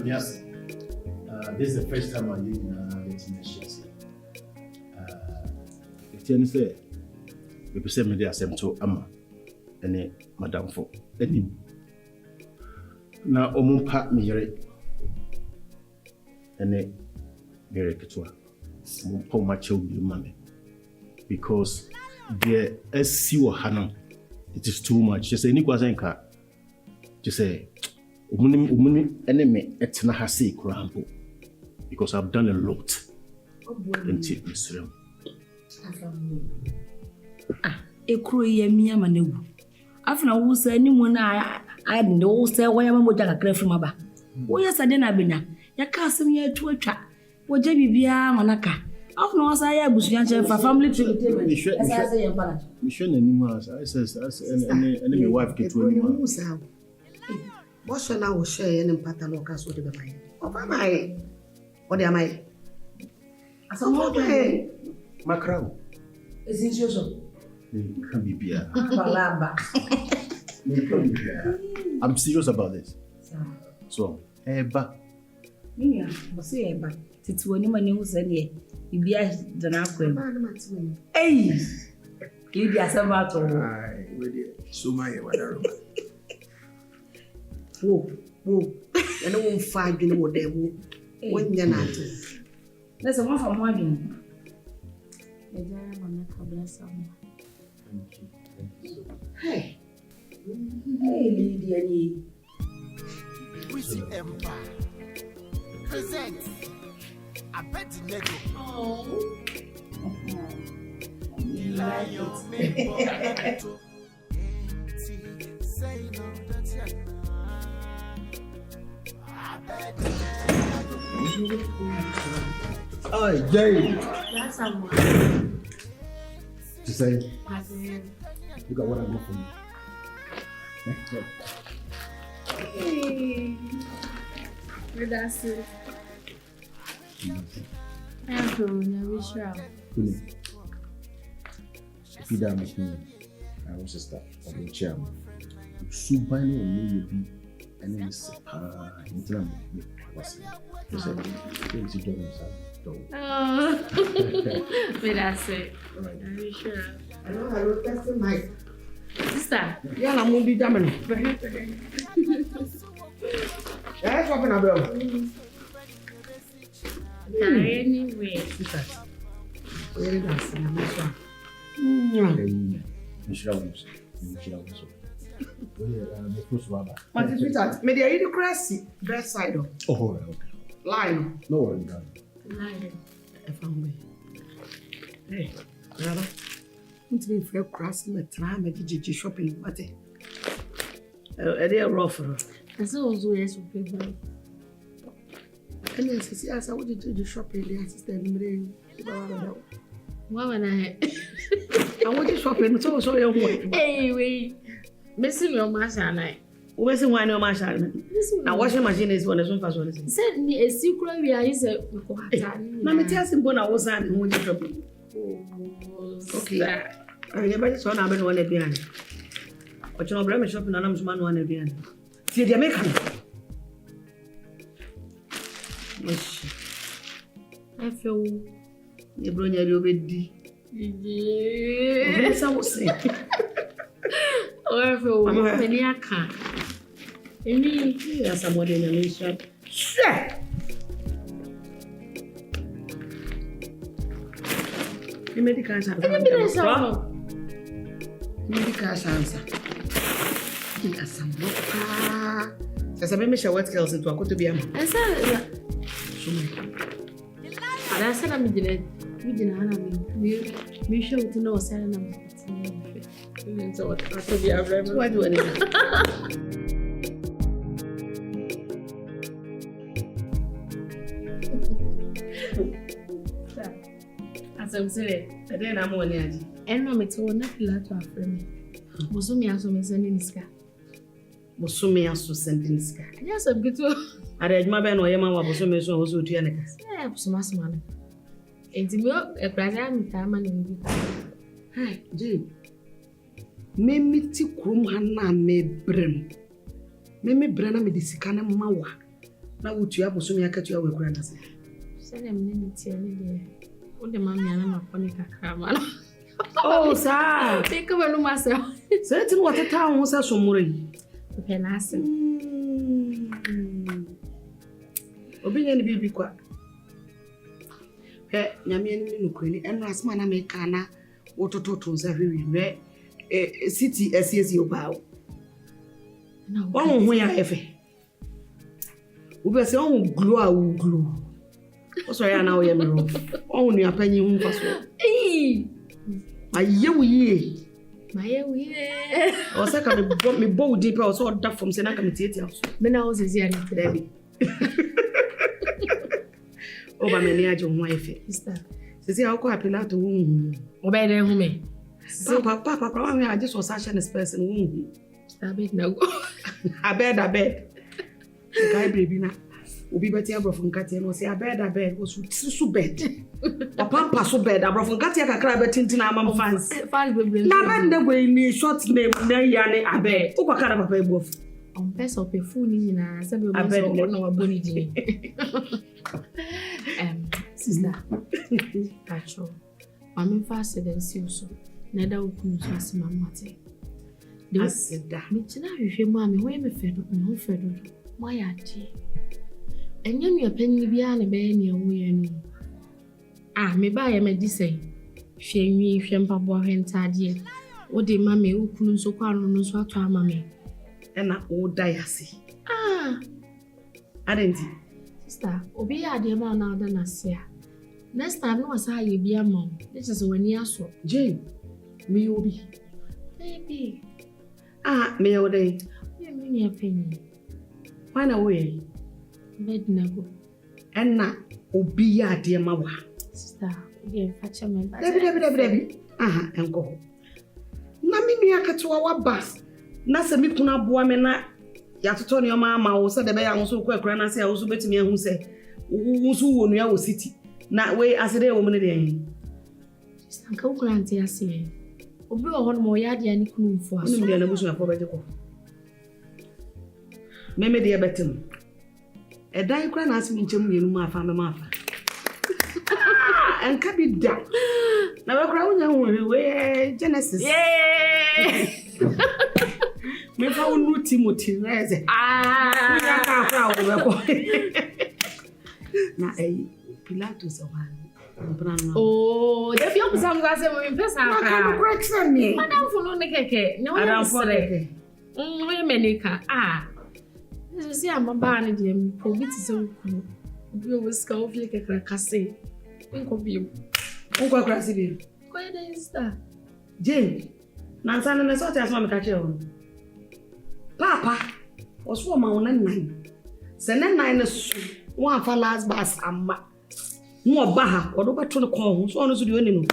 H: Yes. This is the first time I'm using getting a shit. If you say, we present me the assembly to Amma and Madame for any. Now, Omumpa Mire and Mire Katua, Mumpo Macho be money because the SC or Hannah, it is too much. Just say, Nikwazenka, just say, enemy etna hasi kurampo because I've done a lot until Israel.
C: Ekro ye miya manewu. Afuna wo say ni mo na I know say why am moja kakra from aba. Wo yesade na benya. Ya ka asem ya atu atwa. Wo je bibia manaka. Afuna wo say ya busunya che for family trip. Esa say ya pana.
H: Me hwe na nimu as I says any my wife get to nimu.
J: What's your now share any pattern or cast with the buy? Oh, my. What am I? As a mother,
H: Macron.
J: Is it your
H: can be beer. I'm serious about this. So, Eba.
C: Yeah, but see, Eba. It's when you money was any. You be as the Naquim. Hey! Give you a sabato.
B: So my whatever.
J: Whoa. And I won't find you know what they will. When you're not.
C: There's a one from one.
J: Hey.
C: Lady.
F: Weezy Empire presents Abedinego.
C: Oh.
F: Lion make say no that's
H: Oh, Jay.
E: That's someone.
H: To say, you got what I want from you.
E: Hey. That's it. I'm feeling sure.
H: If you don't make me, I will start from the chairman. Super no you be and then it's in was it so you don't
E: Oh, but that's it. I'm sure.
J: I know I will test my
E: Sister.
J: yeah, I'm going to be damn. That's what I'm about.
E: Anyway.
J: Very nice. But it's with maybe I need crazy best side of
H: Oh, okay.
J: line.
H: No worries,
J: If I'm hey, brother. Won't be fair crass me try me GG shopping, but a rough.
E: That's also yes, people.
J: And yes, I would do the shopping, the assistant.
E: What when I
J: want to shopping, so young.
E: Hey, wait. Missing your master.
J: Where's the one your master? Now, washing machine is one as one for one.
E: Send me a secret. We are is a
J: Mamma tells him when I was on when you drop. Okay. I never saw number one at the end. But you're not shopping and I'm man one at the end. See the American.
E: I feel
J: you bring your baby. Yes, I was saying.
E: Oh, I feel many I can't. Any,
J: yes, somebody in a nation. Sure. You made the cash answer. Medical answer. Yes, some more. As I mentioned, what else into a good to be a man.
E: I said, I said, I'm in we didn't we show to know Sarah. So what to be a rebel?
J: Why do anything?
E: As I'm saying,
J: then I'm on the
E: and no, it's all not to our friend. Musumi as I'm sending this guy.
J: Musumi as to sending this guy.
E: Yes, I'm good to.
J: I read my ben or Yama was also to Yanaka.
E: Yeah, so much money. And to go a present time and
J: hi, Jim. Memi ti krum hana me brem. Memi brana me disikana mawa. Na wutu ya boso mi akatu ya wekura na se.
E: Say them name ti ani de. O de mami ana ma poni kakra ma.
J: Oh, sir.
E: Think of no myself.
J: Say tin what town wo sa somure yi.
E: Okay, last.
J: Obi nya ni bibi kwa. He nyame ani no kwani eno asma na me kana wotototo za hwewe. City SSU bao. One ya efe. Ube se on glue a glue. O so ya na o ye me ro. On nu apanyi hu fa so. Aye wuye.
E: My we.
J: O se ka me bow deep o so da from se na ka me tieti house.
E: Me na o se zi ani
J: Debi. O ba me ni ajo hu efe.
E: Sister.
J: Se se akọ apela to hu.
E: O be dey hu me.
J: Papa, I just was such an person.
E: Abedinego.
J: Abed. The guy, baby, now. Ubi betia bro from Katia no say Abed was so bed. Papa so bed, bro from Katia ka cry betintin am fans. Na bed the way ni short name na ya ne Abed. Uko ka papa ebof.
E: On pesa ope fu ni na sabe mo so na wa boni di. Sister. Pacho. Mama fast den si so. Nada ukunu so asema mate. De sida. Mi tina hwehwe mu a me ho me fedo, me ho fedo. Mo ya ti. Enye nu apanyi bia na be ne wo ye nu. Me ba ye me di sei. Hwe nwi hwe mpabo hwentade. Wo de ma me ukunu so kwa no so ato ama me.
J: Na o dayase. Adenti.
E: Sister, obi ya de ma na da na sia. Next time no asa ye bia ma. This is when you aso.
J: Jane. Me obi.
E: Baby.
J: Me oday.
E: You mean your penny.
J: Why na we?
E: Abedinego.
J: Na obi ya de ma wa.
E: Sister, we fetch me.
J: Debi. Enko. Na me nua ketewa wa ba. Na se mi kuna boa me na ya toto ne ma ama wo se de be ya wo so kwakura na se ya wo so betimi ahu se wo so wo nua wo city. Na we asede wo me de yen.
E: Sister, ka wo klante ase. Obi o hono mo ya dia ni kunu mfu aso.
J: Ni na busu afọ beje ko. Meme de Bentum. Dan kura na asimi nchem mienu ma afa me ma afa. Enka bi da. Na we kura wonya hu we Genesis. Me fa wonu Timothy reze. Wonya ka afa wo be ko. Na Pilatus o ha.
E: Oh, the few some guys are in person. Madam for no keke. No, I don't for it. Menica. This is a man, Jim. Probit so cool. You will scoff like a cracasse. Think of you.
J: Uncle Crassy.
E: Quite is that.
J: Jane. Nansan and the sort as one catch on. Papa was for my own 9. Send 9 one for last bass and Mo baha, or over to the call, so honest with you.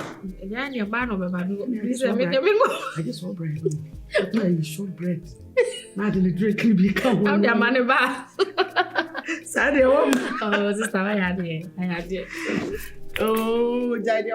E: Then your man of a man.
J: I just saw bread. You short bread. Not in the drink, you become
E: I'm the money back.
J: Saturday, oh,
E: sister, I had it.
J: Oh, Daddy.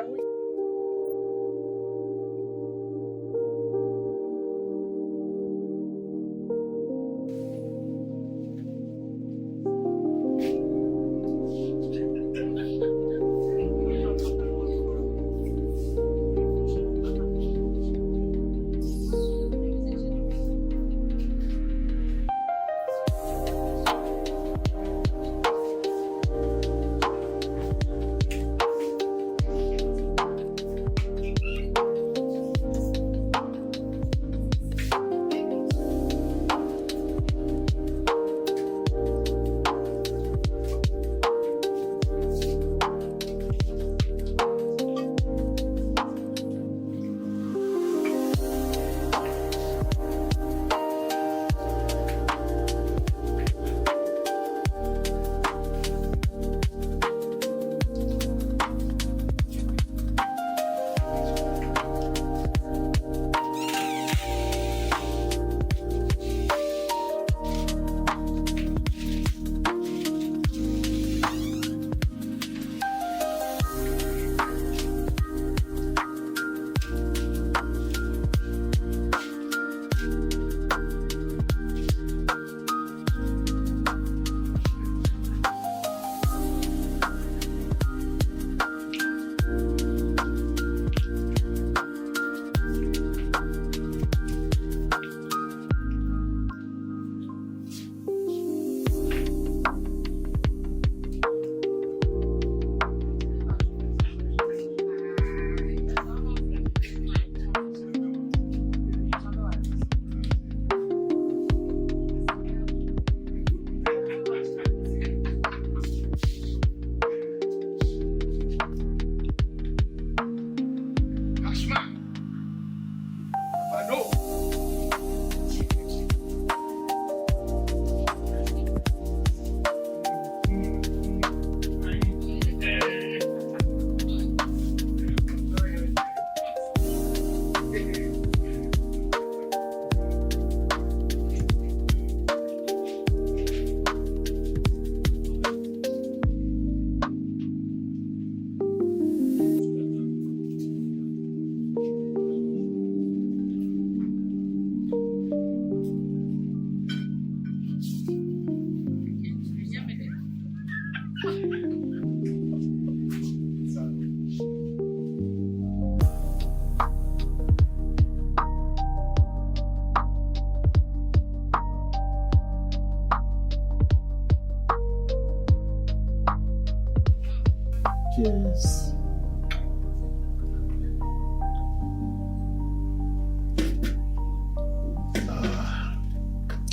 H: Yes.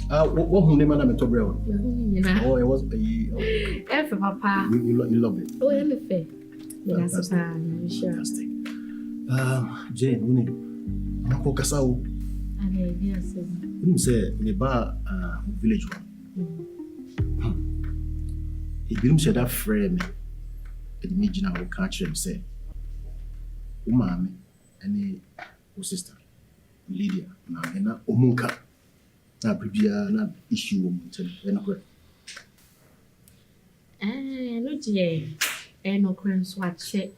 H: What name am I to brown? Oh, it was
E: Papa.
H: You love it.
E: Oh, I'm a fair. That's I'm sure.
H: Fantastic. Jane, we need. I'm going to go.
E: Yes.
H: You say me ba village one. He didn't say that frame. It imagine I will catch him say, "Umami, any sister, Lydia, na ena omunka na pribia na issue omunte na kwe."
E: No dear. No crowns watch it.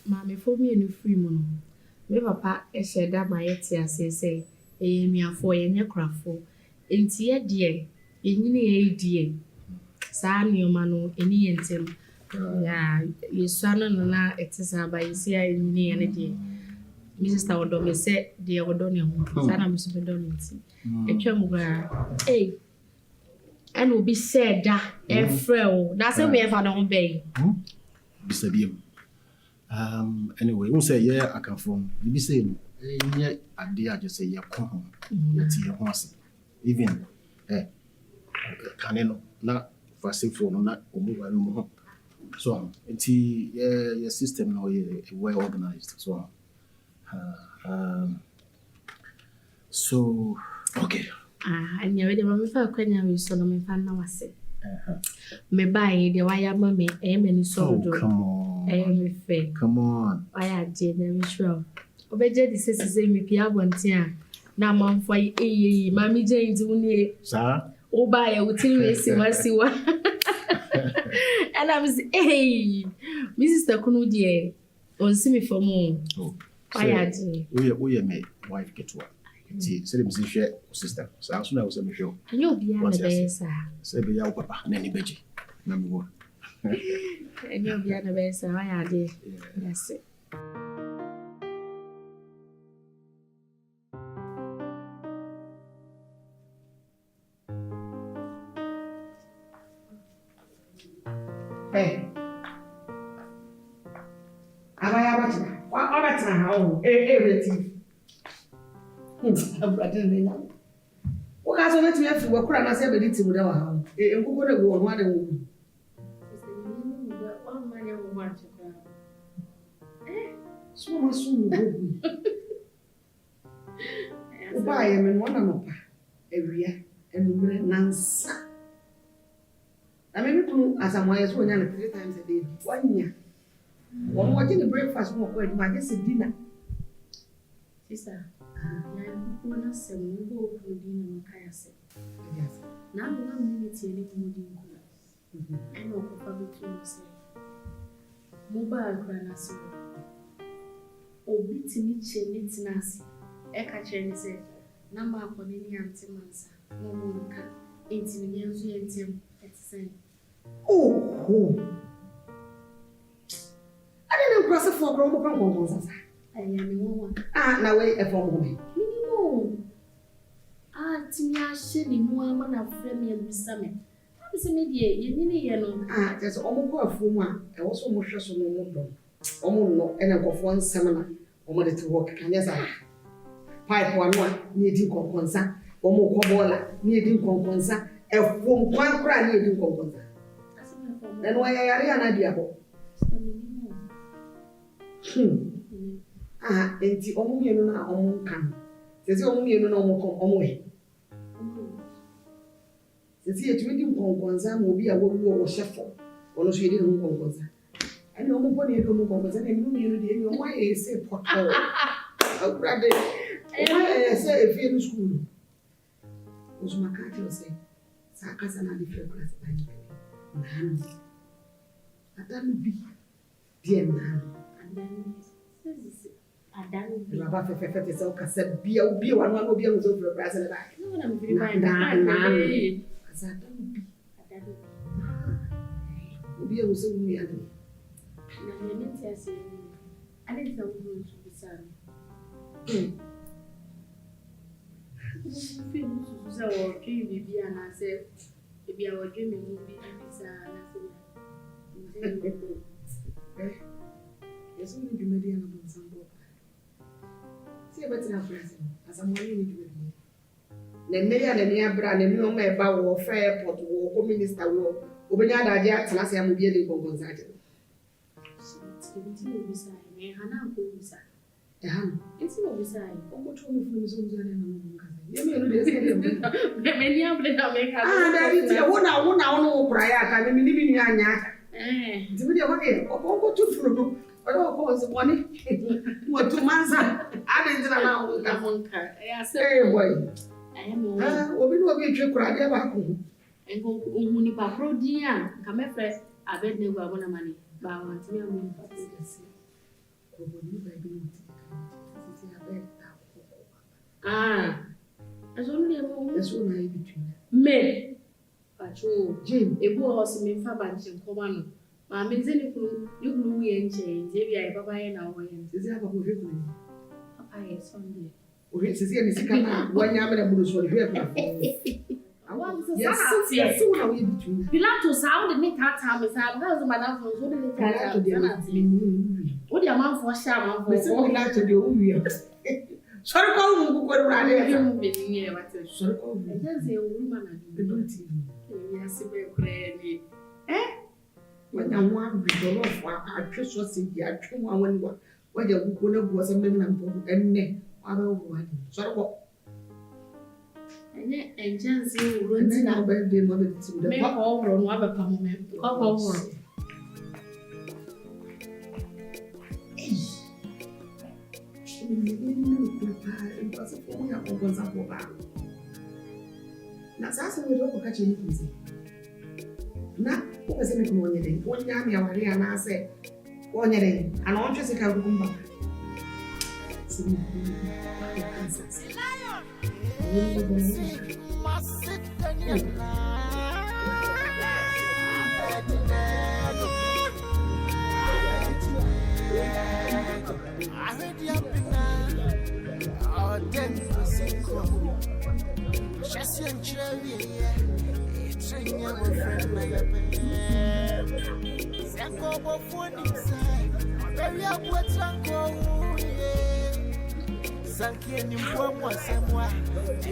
E: Mammy for me and free moon. Me papa said that my etia say, me a for your craftful. In tea, dear, in ye dear. San your mano, any and him. Yeah, your son and I, it is by you see, I need any day. Mrs. Tawadome said, dear Odonia, Sana Mr. Bedonity. A chum where, eh, and will be said that, and frail. That's a way if I don't obey.
H: Mr. Anyway, we say, yeah, I can phone. You be saying, yeah, I dare just say, yeah, come home. Let's see once. Even, can you not for safe phone, not move. So, it's your system now, well organized. So, okay.
E: And you're ready for a question. We saw them in Fanawase. Me buy the wire mommy, many so
H: Oh, come on.
E: me fair.
H: Come on.
E: I had Jane, sure. Obeja the says, me Pia one tia. Now, mom, for Mammy Jane's only.
H: Sir?
E: Oh, buy a utile, see what see what. And I was, hey, Mrs. Takunu, dear, on see me for more.
H: Oh.
E: I had
H: We my wife get to her. See, say them share sister. So as soon as I was sure.
E: and you'll be on the best.
H: Say be your papa, nanny beji. Number one.
E: And you'll be on the best. I had it. That's it.
J: Hey. Abaya Abatina, how? Everything. Abedinego. What has on it to me if you were crying as Abedinego with our home? And who would have gone one and woman? So much soon. Why am in one of every year and Nkansah. I mean, as I'm always 3 times a day. 1 year. One watching the breakfast more quick, my just a dinner.
E: Sister, I'm going to say, we go to dinner. Yes. Now, I'm going to tell you more. I know probably to say, mobile grandson. Obi to meet you, it's nasty. Eka Chen said, Number of Nkansah. No more can intimidate you.
J: Oh, I didn't cross a 4 chromosomes.
E: I am a woman.
J: Now wait a form woman.
E: Minimum. Timia Shelly, woman of Fremi and Summer. It's a media, you need
J: There's almost a full one. I also more stress on no more. Almost and I got 1 seminar. Almost to work. Can you say? Pipe 1 needing Nkansah. Almost Kobola needing Nkansah. A phone 1 cry needing Nkansah. Then why are you an idea? And the only you can. Says only you know more come Says here to reading Nkansah will be a war or shuffle. Or she didn't Nkansah. And no more money to Nkansah and you know why I say pot. Oh, brother. I say if you're in school. Was my cat say, Sakasana different class. Adamu bi dear man and then Adamu bi baba fefe say o ka say bia obi wan wan obi an so for class na back no na me buy na asa Adamu bi obi an so mu ya do na me mente ase ani ta wo do so bi sa fi mu so so o ke bi ana say ebi a wo dwe me mu bi sa na so yes, only you may be an ensemble. See a better present as I'm only need you. The mayor and near brand and no may bow or fair pot or minister will open your idea to us and be able to consult. It's no beside. Oh, told me from his own and you may have one prior time, living in to be okay, or to through. But of course, money. What 2 months? I didn't know that one car. I say, boy, I am a trick cry back home. And go Unipa Pro Dia, come a fresh. I bet never want money. But I want to be a woman. As only a moment, that's all I between men. Jim, a boy was in Fabanch and Common. Mamma is any clue, you blew and change. Maybe I have a now. Is there a good I Sunday. It's a second 1 year and Bruce for the yes, soon are we between. Pilato sound and cat time is how does Madame was wouldn't what your mouth for sham for like to do. Sorry, call who could rather him being here, but sorry, just a woman and yes, clearly. When I want to go off, I trust was in the actual one when the woman was a man and then I don't want. Sorry,
E: And just you
J: And then
E: run
J: I'll bet they wanted to the
E: make all run over Pammy. Over.
J: Na sasa wewe uko kachi ni kizi. Na ukasema kuna wanyere. Wanyame ya wale anase. Wanyere. Anaonje sika kukumba. Sisi
F: Sankie ni mbwa semwa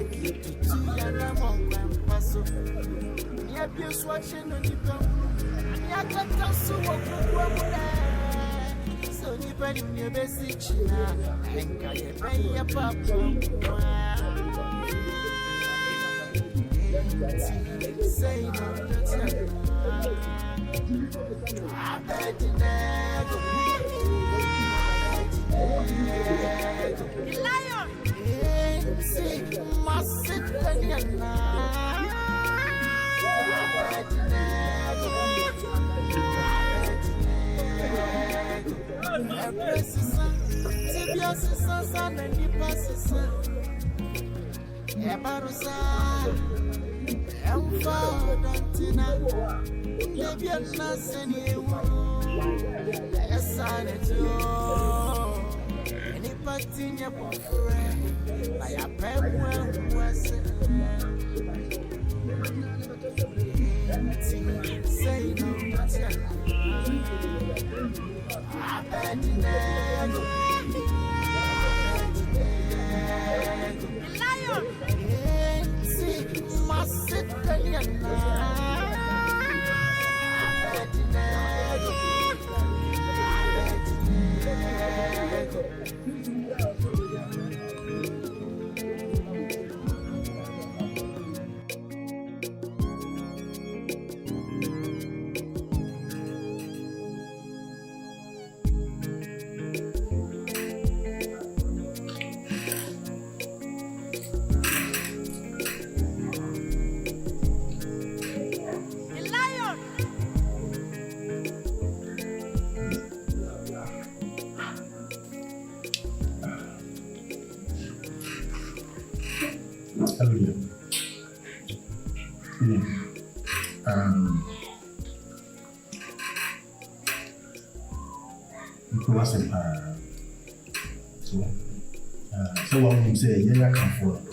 F: ekitutia na mongwa mpaso ya bieswa cheno ni pa ya kata suwo kwa muda so ni pa ni besi china enka ye ya papa say no Abedinego Lion say must sit Patinya pofre na ya pemwe mwese say no Abedinego Lion see must sit Abedinego
H: Hallelujah. Weezy Empire. So what we say, yeah, come forward.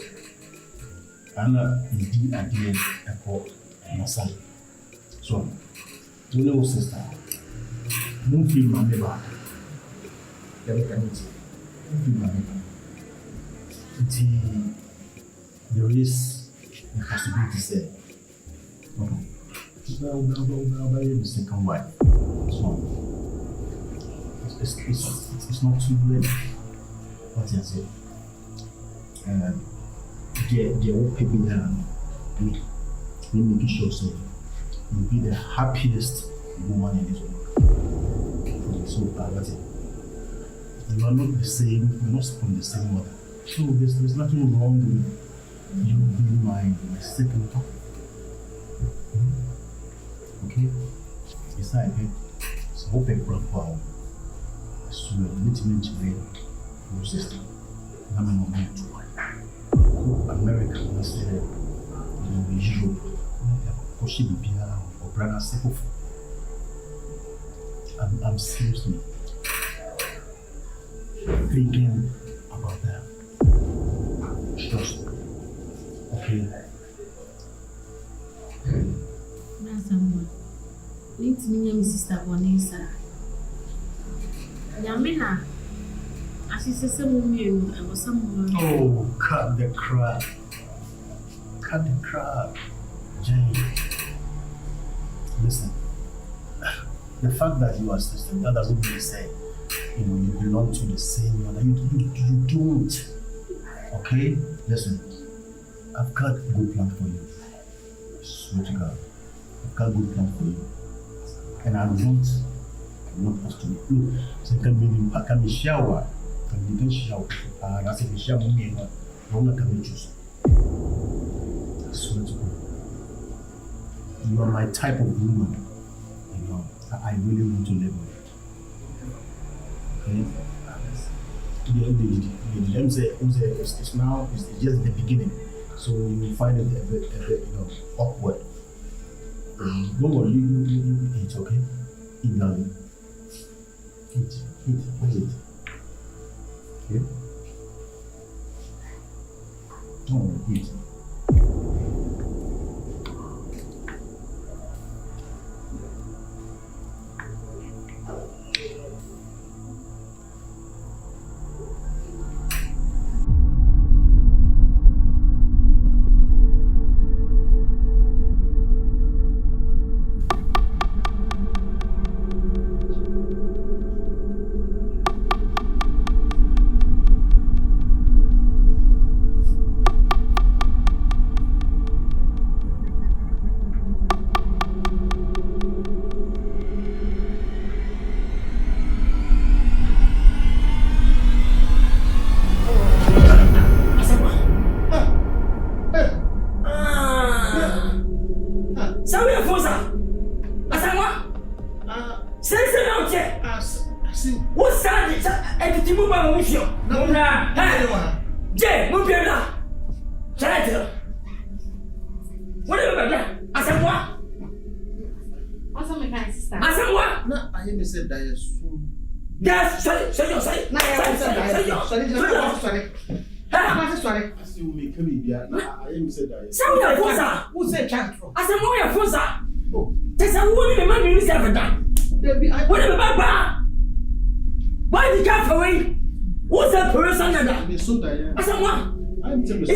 H: Anna, indeed, again, a poor Nkansah. So, you know, sister, no feel my neighbor. There is a possibility there. The second wife. So it's not too late. What is it? The old people here, we make sure so you'll be the happiest woman in this world. So that's it. You are not the same, you're not from the same mother. So there's nothing wrong with you being my second daughter. Okay? Besides, it's open grandpa. So you're meeting your sister. I'm not going to America, Europe, or brother. I'm seriously thinking about that. Trust me. Okay?
E: Need to meet my sister Vanessa. Yamina, as she says, I was someone.
H: Oh, cut the crap. Cut the crap. Jane. Listen. The fact that you are sister, that doesn't mean say, you belong to the same mother. You don't. Okay? Listen. I've got a good plan for you. I swear to God. I've got a good plan for you. And I want us to look. So can be shower. Can be shower. That's a shower. I'm not coming to choose. I swear to God. You are my type of woman. You know, I really want to live with. Okay? It's now, it's just the beginning. So you find it a bit awkward. Don't worry, you eat, okay? Eat, darling. Eat. Okay? Don't worry, eat.
A: Why did you come away? What's that person? It's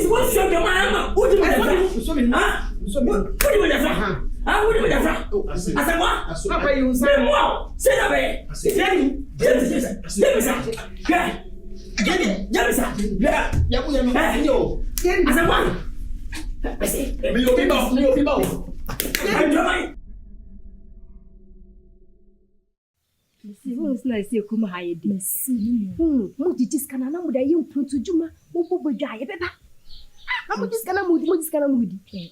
A: what's your man. What do you mean? What do you mean? What do you mean? I said, what? Papa, you say, wow, say that way.
D: Who's nice? You come high. Who did this can I know that you put to Juma? Who would die? I'm just gonna move.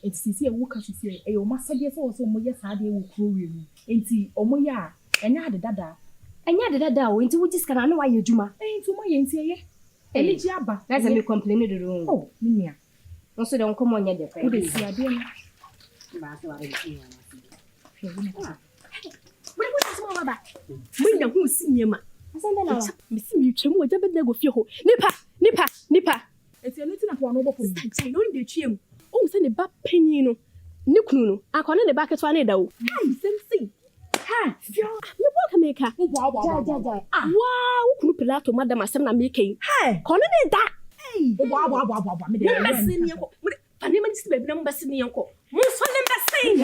D: It's easy. Walk as you say. A master gets also more. Yes, I will crew you. Ain't he? Oh, my ya. And I dada. And ya dada. Into which is can I know why you Juma? Ain't to my ain't here. Eligiaba. That's a me complaining the room. Oh, Minia. Also, don't come on yet. What is your dear? When who see me, ma? Miss me, Chemo, Abedinego, Fio. Nipper. It's a little of one over for the chim. Oh, send a back penny. Nukuno. I call it the back at one edo. Sensing. Ha, you want to make her. Wow, Pulato, Madame, I send a making. Hey, call it that. Hey, wow. I never see the number in your uncle. Most of them are saying,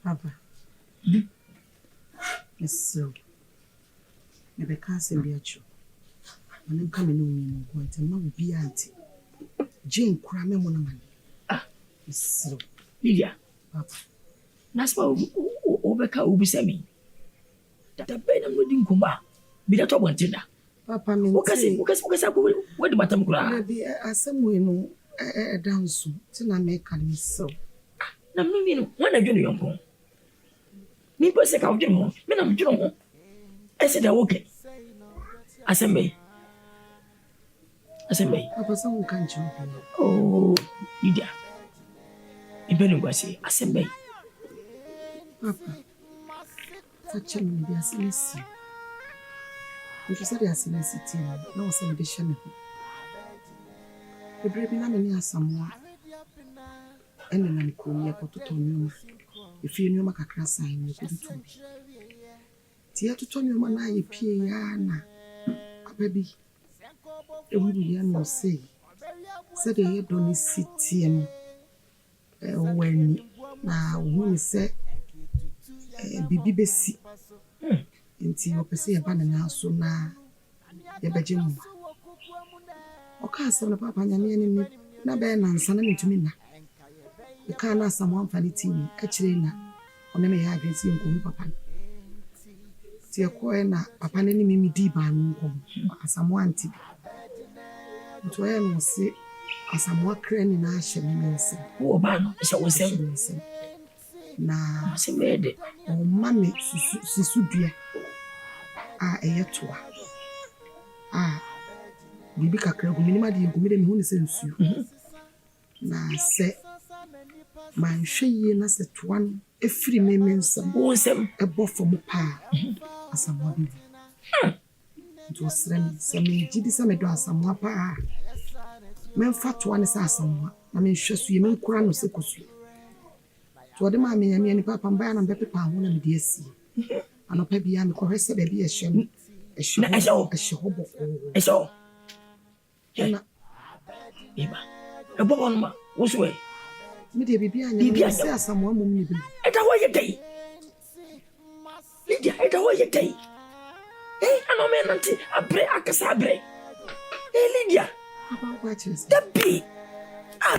J: Papa, yes, so never can't be a true. And I'm coming on point and not be auntie. Jane Crammy Monaman. Yes, so
A: Lydia,
J: Papa,
A: that's why Obeka will be semi. That Bentum wouldn't come back. Be that one dinner.
J: Papa, because
A: what the matter cry?
J: Be a somewhere no down soon till I make a so.
A: Now, me, when I get your home. Me, per se, I'll get home. Men, I'm John. I said, okay. Assembly.
J: Papa, someone can't jump.
A: Oh, Lydia. Ibenu was say, assembly.
J: Papa, such a movie as listen. If you said as a city, no celebration. The baby Namini someone. And then I'm calling to Tony. If you knew my class, I knew it to be. Tia to Tony, my piana. A baby. A woman will say, said they don't sit him when now, when he said, bibi besi. Nti opese ye ba na so na ye beje mu. Oka asem na papa nyame ni na be na nsa na metumi na. E ka na asam amfa ni timi a kire na ona me ya adwesi nkomu papa. Ti e ko na papa na ni mi di ba no nkomu asam anti. Nto ye no se asam akra ni na ahye me nsa.
C: Wo ba no se wo sem
J: na
C: se mede
J: o mame susu dua a eyetoa bibi kakra gu minima de gu mi de me hu ne se nsuo na se manhwe ye na se toa no efiri me nsam
C: wo sem
J: ebo fom pa asamwa bi nto srem se me gidi se me do asamwa pa me mfa toa ne se asamwa na me hwe so ye me nkura no se kosu to de ma me ya ni papa mba na mbe pepa ho na me de asi anopa bia me ko hwese ba bi ehwe no ehwe hobo
C: eso
J: na
C: iba ebo on ma wo so e
J: me de bibia anya se asamwa mum ni bi
C: eta wo ye dei Lydia eta wo ye dei ano me nanti abre akasa abre Lydia
J: papa kwa chese
C: dabi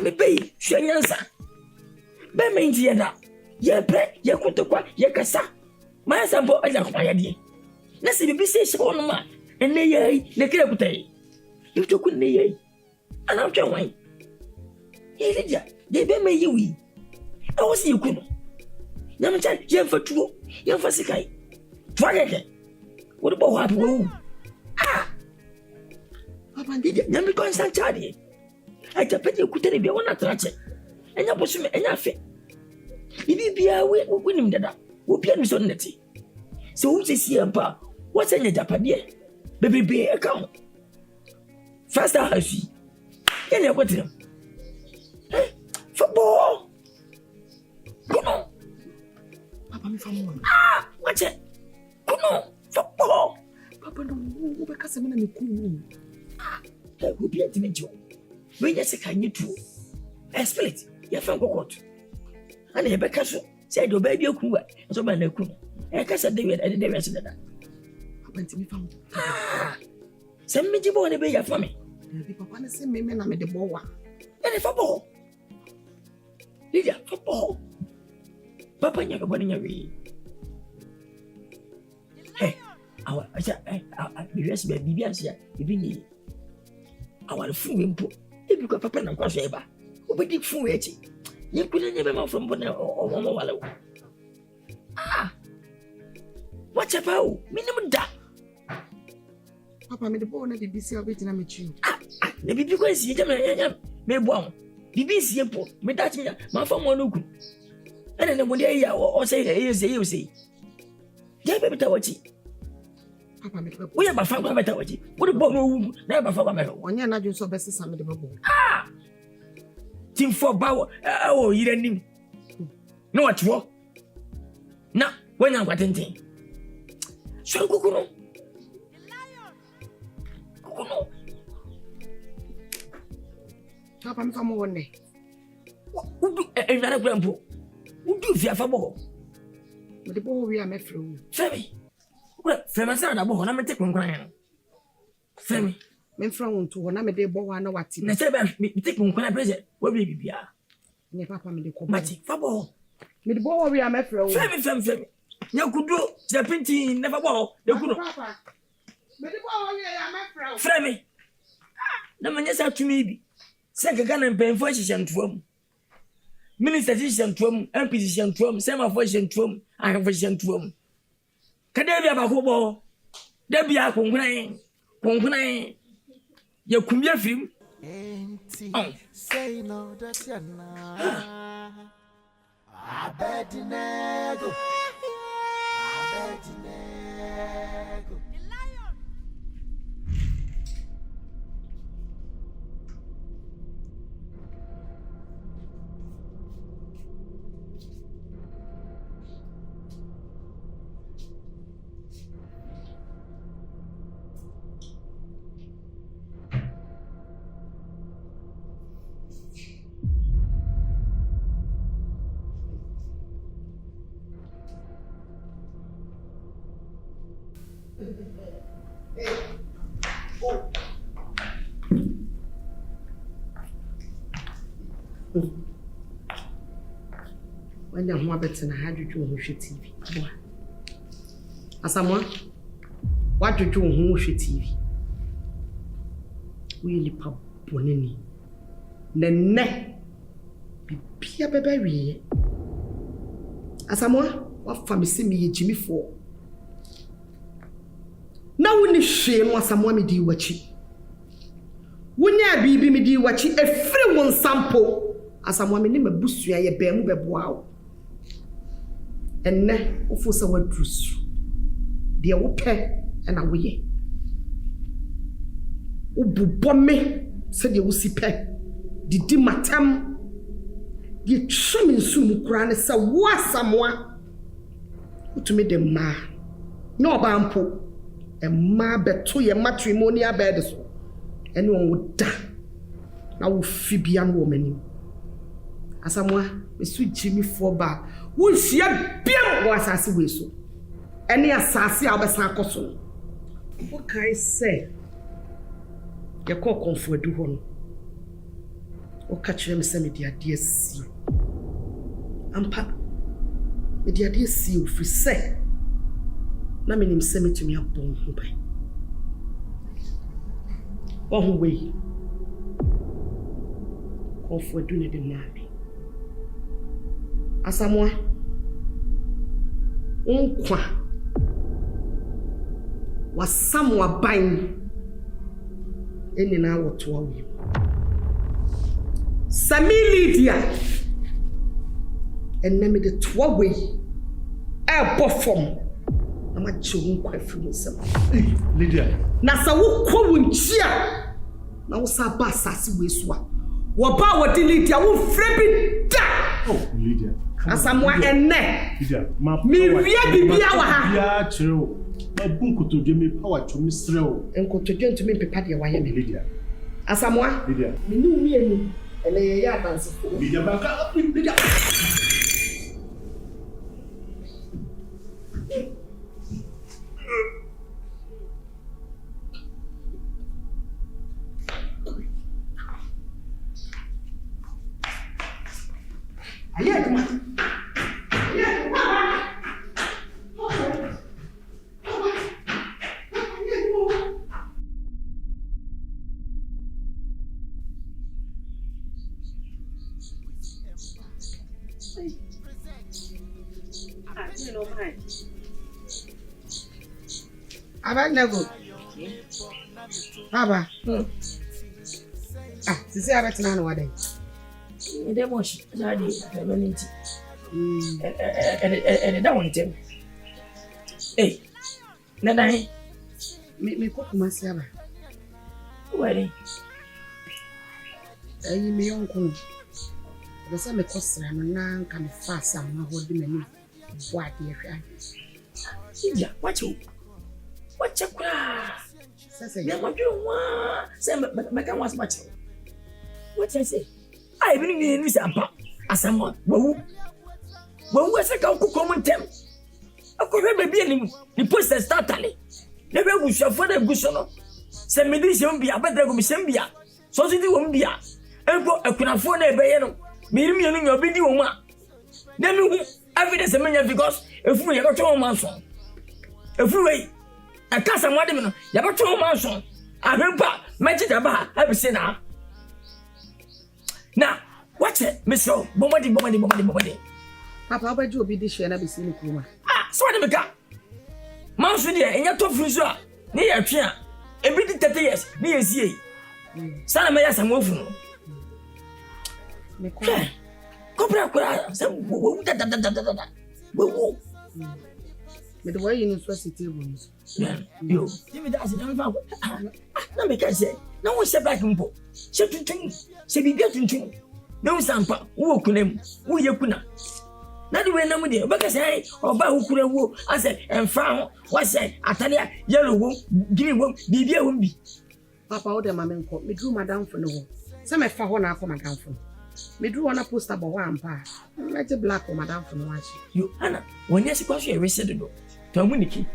C: me bei hwenyansa be me ntie da ye bre ye kutokwa ye kasa ma sambo aja kwa ya die na se bibi se hye wono ma enne ye ne kire kutai yutoku ne ye ana twa wan Lydia ye be me yiwi e wo se yiku no nyamcha ye mfatuo ye mfasikai twageke wo bo hapi wo papa Lydia nyame konsan chadi aja pete kutene bi wona trache enya bosume enya fe bibi bia we nim dada wo bia no so nneti so wo sisi ampa wo senya japade bebebe e ka ho faster hafi enya kwetire football kuno
J: papa mi famu
C: wache kuno football
J: papa no wo be kasa me na me kunu
C: wo bia timejo we just can you do split ya fa kokot ana yebe kaso say do ba bia kuwa so ba na kunu e kasa de we se dada
J: papa ntimi famu
C: se me jibo ne be ya fa me
J: papa ne se me na me de bowa
C: ene football Lydia football papa nya ko nya wi awa acha bibias be bibias ya bibi ni awa fu mpo ebi ko papa na kwaso eba obedi fu echi ye kuna nya be ma from bona o wala watch about minimum da
J: papa me de bo na bibi si obedi na me chi
C: na bibi ko si je me bo am bibi si epo me da chi ma fa mo no ku ene ne mo de ya o say you say ye be beta wachi
J: papa me
C: wo ya ba fa kwa beta wachi wo de bo no wu na ba fa kwa me
J: onya na dwo so be sesa me de bo
C: team for bawo o yire nim no watwo na wanya kwatenten so kukuno
J: papa me famu wonne
C: udu enware grampo udu fi afa bo
J: me de bo wi a me fru
C: femi femi sa na bo na me te konkran no femi
J: me fra won to na me de bo wa na wati
C: na se ba me te konkran pressure wo bi bibia
J: ne papa me de ko
C: mati fa bo
J: me de bo wi a me fru
C: femi nya kudu je pinti never bo de kuno
J: papa me de bo wi a me fru
C: femi na manya sa tumi bi se gaga na mpemfo hihyentoam minister hihyentoam MP hihyentoam sema fo hihyentoam ahafo hihyentoam kada bia ba ko bo da bia konkunan ya kumya film
F: say no that you Abedinego
J: Wanya ho abetena ha dwodwo ho hwe TV. Boa. Asamwa. Wa dwodwo ho hwe TV. We li pa boneni. Nenne. Bibia bebe wie. Asamwa, wa famisi mi ye Jimmy for. Na woni hwe no Asamwa mi di wachi. Wonya bibi mi di wachi efre won sample. Asamwa me ni mabusua ye be mu beboa wo. Enne ofo se wadrusu. De wo pe na wo ye. Ububɔ me sɛ de wo si pɛ. Didi matam. De twem nsu mu kura ne sɛ wo Asamwa. Utumi de ma. No ba mpo. Ma beto ye matrimonial bed so. Ene on wo da. Na wo fibia no wo manim. Asamwa, mesu Jimmy for ba. Wo hia biam wo asase we so. Ene asase a obesan akoso. Wo kai say ye call Kwadwo ho no. O ka kire me se me dia de asi. Ampa. Me dia de asi o fi se. Na me nim se me tumi abon ho bai. O ho we. Kwadwo ne de maami. Asamwa. Unkwa. Wasamwa ban. Eni na woto awi. Familia. Enne me de to awi. E bofom. Na ma chewu nkwa afiru nsam.
H: Lydia.
J: Na sa wo kwo wonchia. Na wo sa ba asase we so a. Wo ba wo delete a wo frebi da.
H: Oh, Lydia.
J: Asamwa enne.
H: Lydia,
J: mi wia bibia wa ha.
H: Bibia chiro. Bunkuto de me power to misreo.
J: Enkoto ntumi pepa de wa ye me.
H: Lydia.
J: Asamwa.
H: Lydia.
J: Me ni umi enu. Ele ye ya dance fo.
H: Lydia baka Lydia.
J: Aye kuma. Abedinego. Baba. Sisi abetina no wade.
A: Ede moshi, jadi permanent. Da won tem. Nadai.
J: Me ko kuma si aba.
A: Wari.
J: Ayi me yonko. Besa me kosra no na nka me fa Asamwa ho de mani. Bo ade hwa.
A: Ija, wacho. Wacha kura.
J: Sasa
A: ya mwadwo wa. Se meka was macho. What I say? I even ni se ampa. Asamwa, wawu. Wawu se ka ko komuntem. Akọhwe bebi anim. Ni poster startale. Na be busuafo na buso no. Se medi se mbia, Abedinego mi se mbia. So di wo mbia. Ebo akunafo na ebeye no. Mirim yenu nya obedi wo ma. Na mi hu evidence menya because efu ye beto wo manso. Efu wei. Akasa mwade me no. Ya beto wo manso. Ahempa meji da ba abise na. Na, watch it, Mister. Bomadi.
J: Papa obaji obi di share na bisi ni kuma.
A: So what meka? Manso de enya to frizo a, ne ya twe a. Ebi di 30 years, ne yesie. Sana me ya samofu no.
J: Me ko.
A: Kobra se wo da. Wo.
J: Me the way you know so city room.
A: Yo, give me that as a fa. Na me ka say, na wo se back mpo. Se tuntun, se bibia tuntun. Na wo sampa, wo kunam, wo yekuna. Na de we na mu de, obaka say, oba hukura wo, ase emfa ho, wa say atania yellow wo, green wo, bibia wo bi.
J: Papa o de ma me nko, me dru madam fo no ho. Se me fa ho na akọ madam fo. Me dru ona poster bo wa ampa. Me je black o madam fo no wa chi.
A: Yo, ana, woni asi kwaso e resede do. Tamuniki.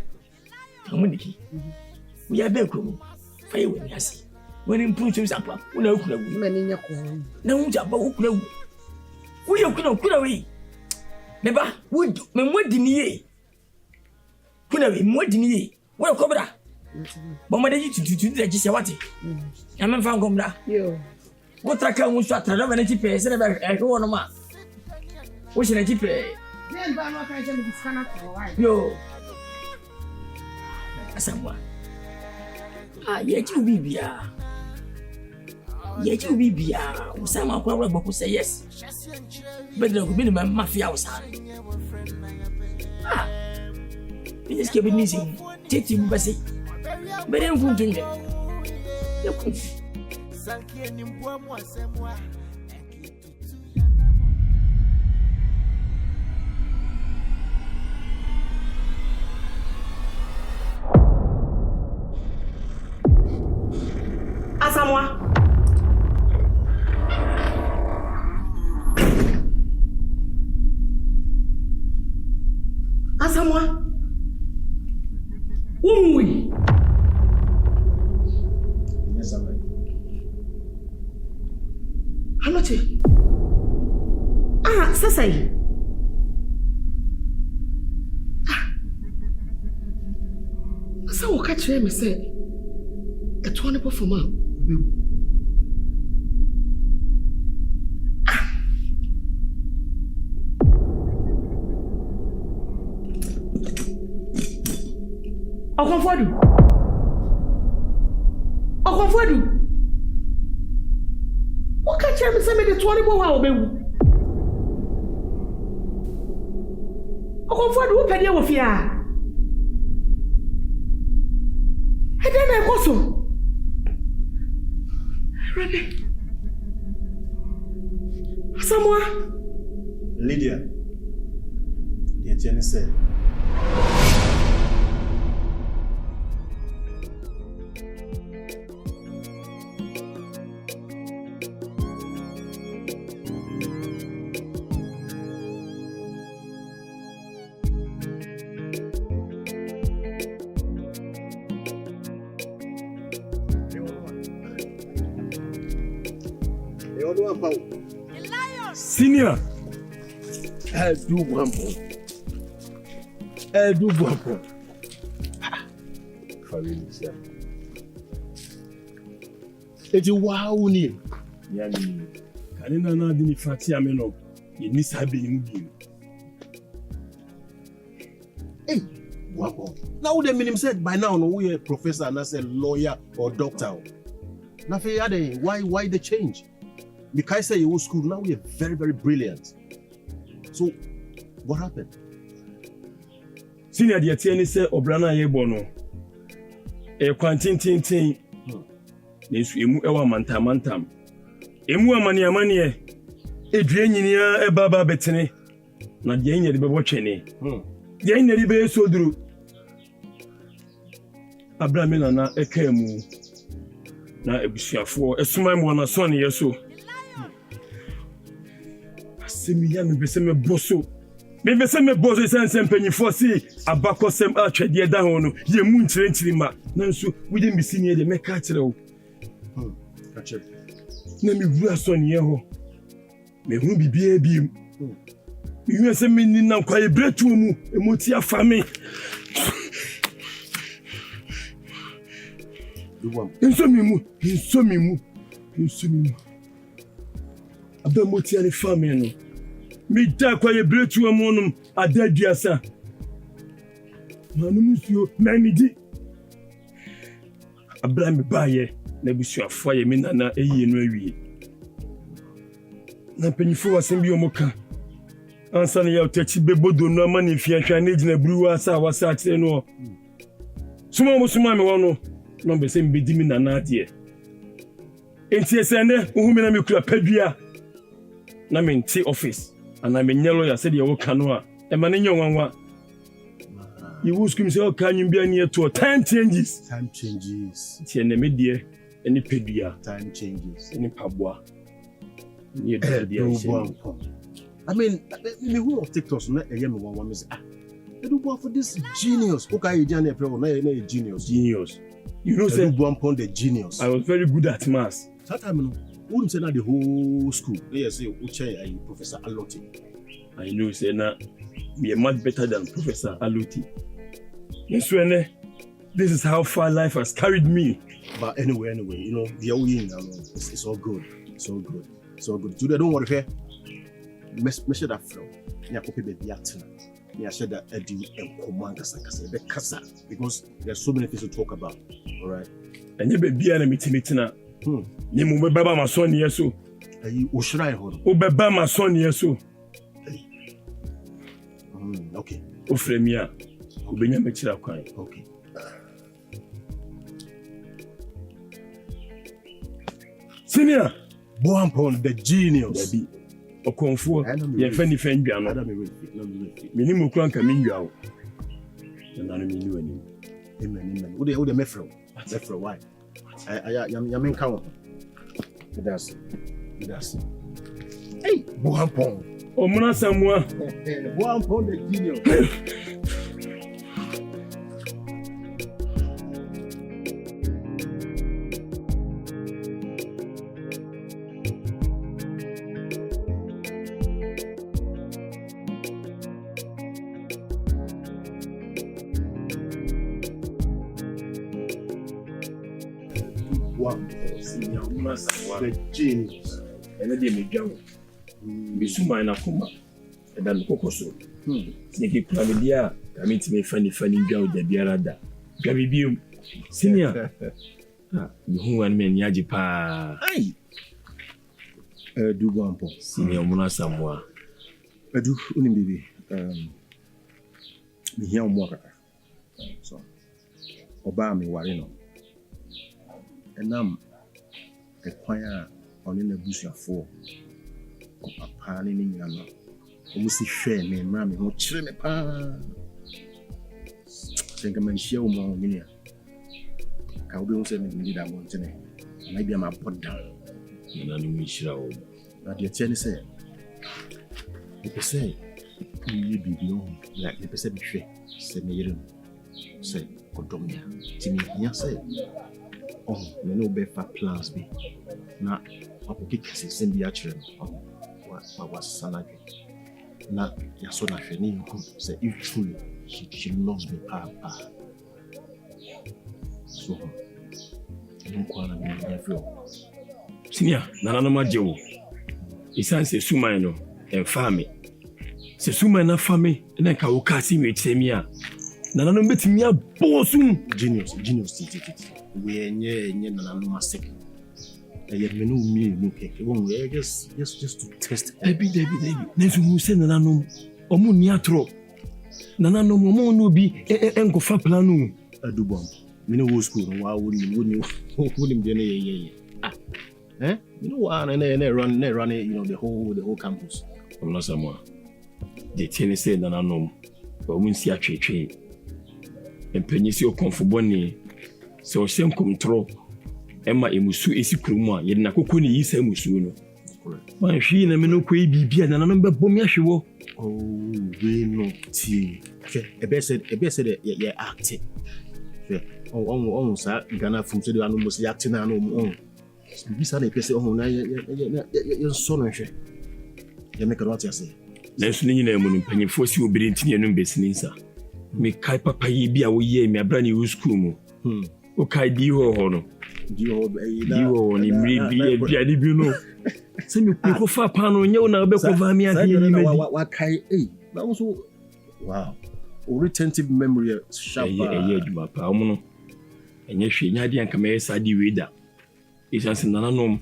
A: We are back home. Fire when you see. When in Putin Zappa, when I could have
J: many nya ko.
A: No jabba who could have. We are could away. Neba, would me more dini. Kuna we more dini. Well, Cobra. But my day to the Gisawati. I'm a fan gomra.
J: Yo.
A: What I can was that I never let you pay. Said I go on a man. What's in a jeep? Yo. Someone. Ah, yet you be beer. Yet you be beer. Some who say yes. But there could be my mafia was. Ah, it is keeping easy. Take you, Bessie. But I'm going to you.
J: Asamoah. Asamoah. Umui.
H: Yes, I'm right.
J: Hanoche. Sasai. Asa wo ka kire me say eto ne performa be. Okonfodu. Wo ka kire me say me de to ne bo wa obewu. Okonfodu wo pede wo fia. Edena ekoso. Ready. Asamoah.
H: Lydia. The Jenny said.
K: Senior, I do one point. For real, sir. It's a wow name. Yani, kanina na dini fati ameno. You need to be in.
H: Hey, wow. Now the minimum said by now, no, we a professor and as a lawyer or doctor. Nothing other. Why the change? Because say you was school, now we are very, very brilliant. So, what happened?
K: Senior, the attorney said, Obrana Yebono. A quantin. This emu ewa mantam. Emu amani. A drainia, a baba betene. Not the end of the watching. The end of the so drew. Abramina na ekemu. Na ebusia for a smile one son yeso. Simiya me bese me boso. Me bese me boso sense mpanyifo si abakosem atwede da ho no ye mu ntirentiri ma nanso we dey misi ne de meka kire wo.
H: Kache.
K: Na me wura so ne ho. Me hu bibia biem. Me hu se me ni na kwaye bretu mu emoti afa me. Inso mi mu. Abemoti ani family no. Me da kwaye bretu amonum adaduasa. Manum suo manidi. Abraham baye na busuafo ye me nana eyi no awie. Na panyifo wasem bi omoka. Ansa na ya utachi bebodo no amani fiahwa na gina bruwa asa wasa kire no. Suma me wono. No be say me di mi nana de. Enti esende ohumi na me kura padua. Na me nti office and I'm a lawyer said you work no a e ma ne nwanwa you will scream say o kan yin bia near to time changes tie na me de any pedua
H: time changes
K: any paboa near de
H: I mean me who of TikTok na e me wan me say do go for this genius who can you jam na genius you know say do upon the genius.
K: I was very good at maths
H: that time no wouldn't say that the whole school they say Uche and Professor Alotti.
K: I know say na we are much better than Professor Aluti. Yes, Rene, this is how far life has carried me.
H: But anyway, you know, the old yin, it's all good. It's all good. It's all good. Today, don't worry, fair. Measure that flow. Yeah, copy baby acting. Yeah, share that Eddie and Kasa because there's so many things to talk about. All right.
K: And you be an meeting na. You move baba my son yeso.
H: You ushrai hold.
K: O baba my son yeso.
H: Okay.
K: O fremia. O benya mechira kwan.
H: Okay.
K: Senior,
H: Boampon the genius.
K: Baby. Okonfo. Ye fani fendua no. Minimu kwan ka mindua o. Na no minu ani.
H: Amen. Wo de mefro. Mefro why? I mean count. That's. Hey, Boampon.
K: Omuna Samoa.
H: Boampon the genius.
K: The genius. And I didn't go. Be suma in a coma. And then Cocoso. Sneaky Clavidia. I mean to me funny job the Biarada. Gabibium. Senior. Who and me Yaji pa.
H: Aye. Do Boampon.
K: Senior Muna Samoa.
H: I do Unibibi. Me here on water. So. Obama Warino. And a choir on in the bush of 4. A pan in Yana. Almost share me, mammy, who chill me pan. Think I'm share more million. I'll be also need that one today. Maybe I'm a put down.
K: And I don't wish you.
H: But your tennis said, if you say, you be beyond like the perception, send me your say, Kodomia. Timmy, yes, say. Oh, me no be for plans be. Na apoki kase send be actually. Oh, what was salary. Na ya so na hwe ni say if truly she loves me papa. So, no kwana me every.
K: Senior, nana no majewo. Isan se suma no, en fami. Se suma na fami, na ka wo kasi me chemia. Nana no betimi abosum.
H: Genius. We nye nana no masek. Me no me no keke. Won we just to test.
K: Debi. Nezu mu se nana no. Omu ni atro. Nana no mo no bi enkofa planu.
H: Adubom. Me no go school no wa woni de na ye. Me no wa na run you know the whole campus.
K: I'm not someone. The tennis say nana no. But we see atwetwe. Empenyisi okonfoboni. Se o sem control ema emusu esi kromu a ye na kokko ni yisa emusu no man hwi na me no ko bibia na no bebo me ahwewo
H: we no ti ebe said ye act on sa Ghana from say anu mo say act na anu on bibi sa na pese on na ye so no hwe ye me ka what you say
K: na su ni na mu no panyefo si obiri ntini enu besini nsa me kai papa yi bia wo ye me abra ni wo school mu okay, Dio no. Dio ni mri bi adi bi no. Se me ko fa pa no nye na be ko va mi afi ni me.
H: Wa kai that also wow. Retentive memory sharp.
K: Adwuma pa omo no. Enye hwe nya ade anka me sa di weda. Isanse nananom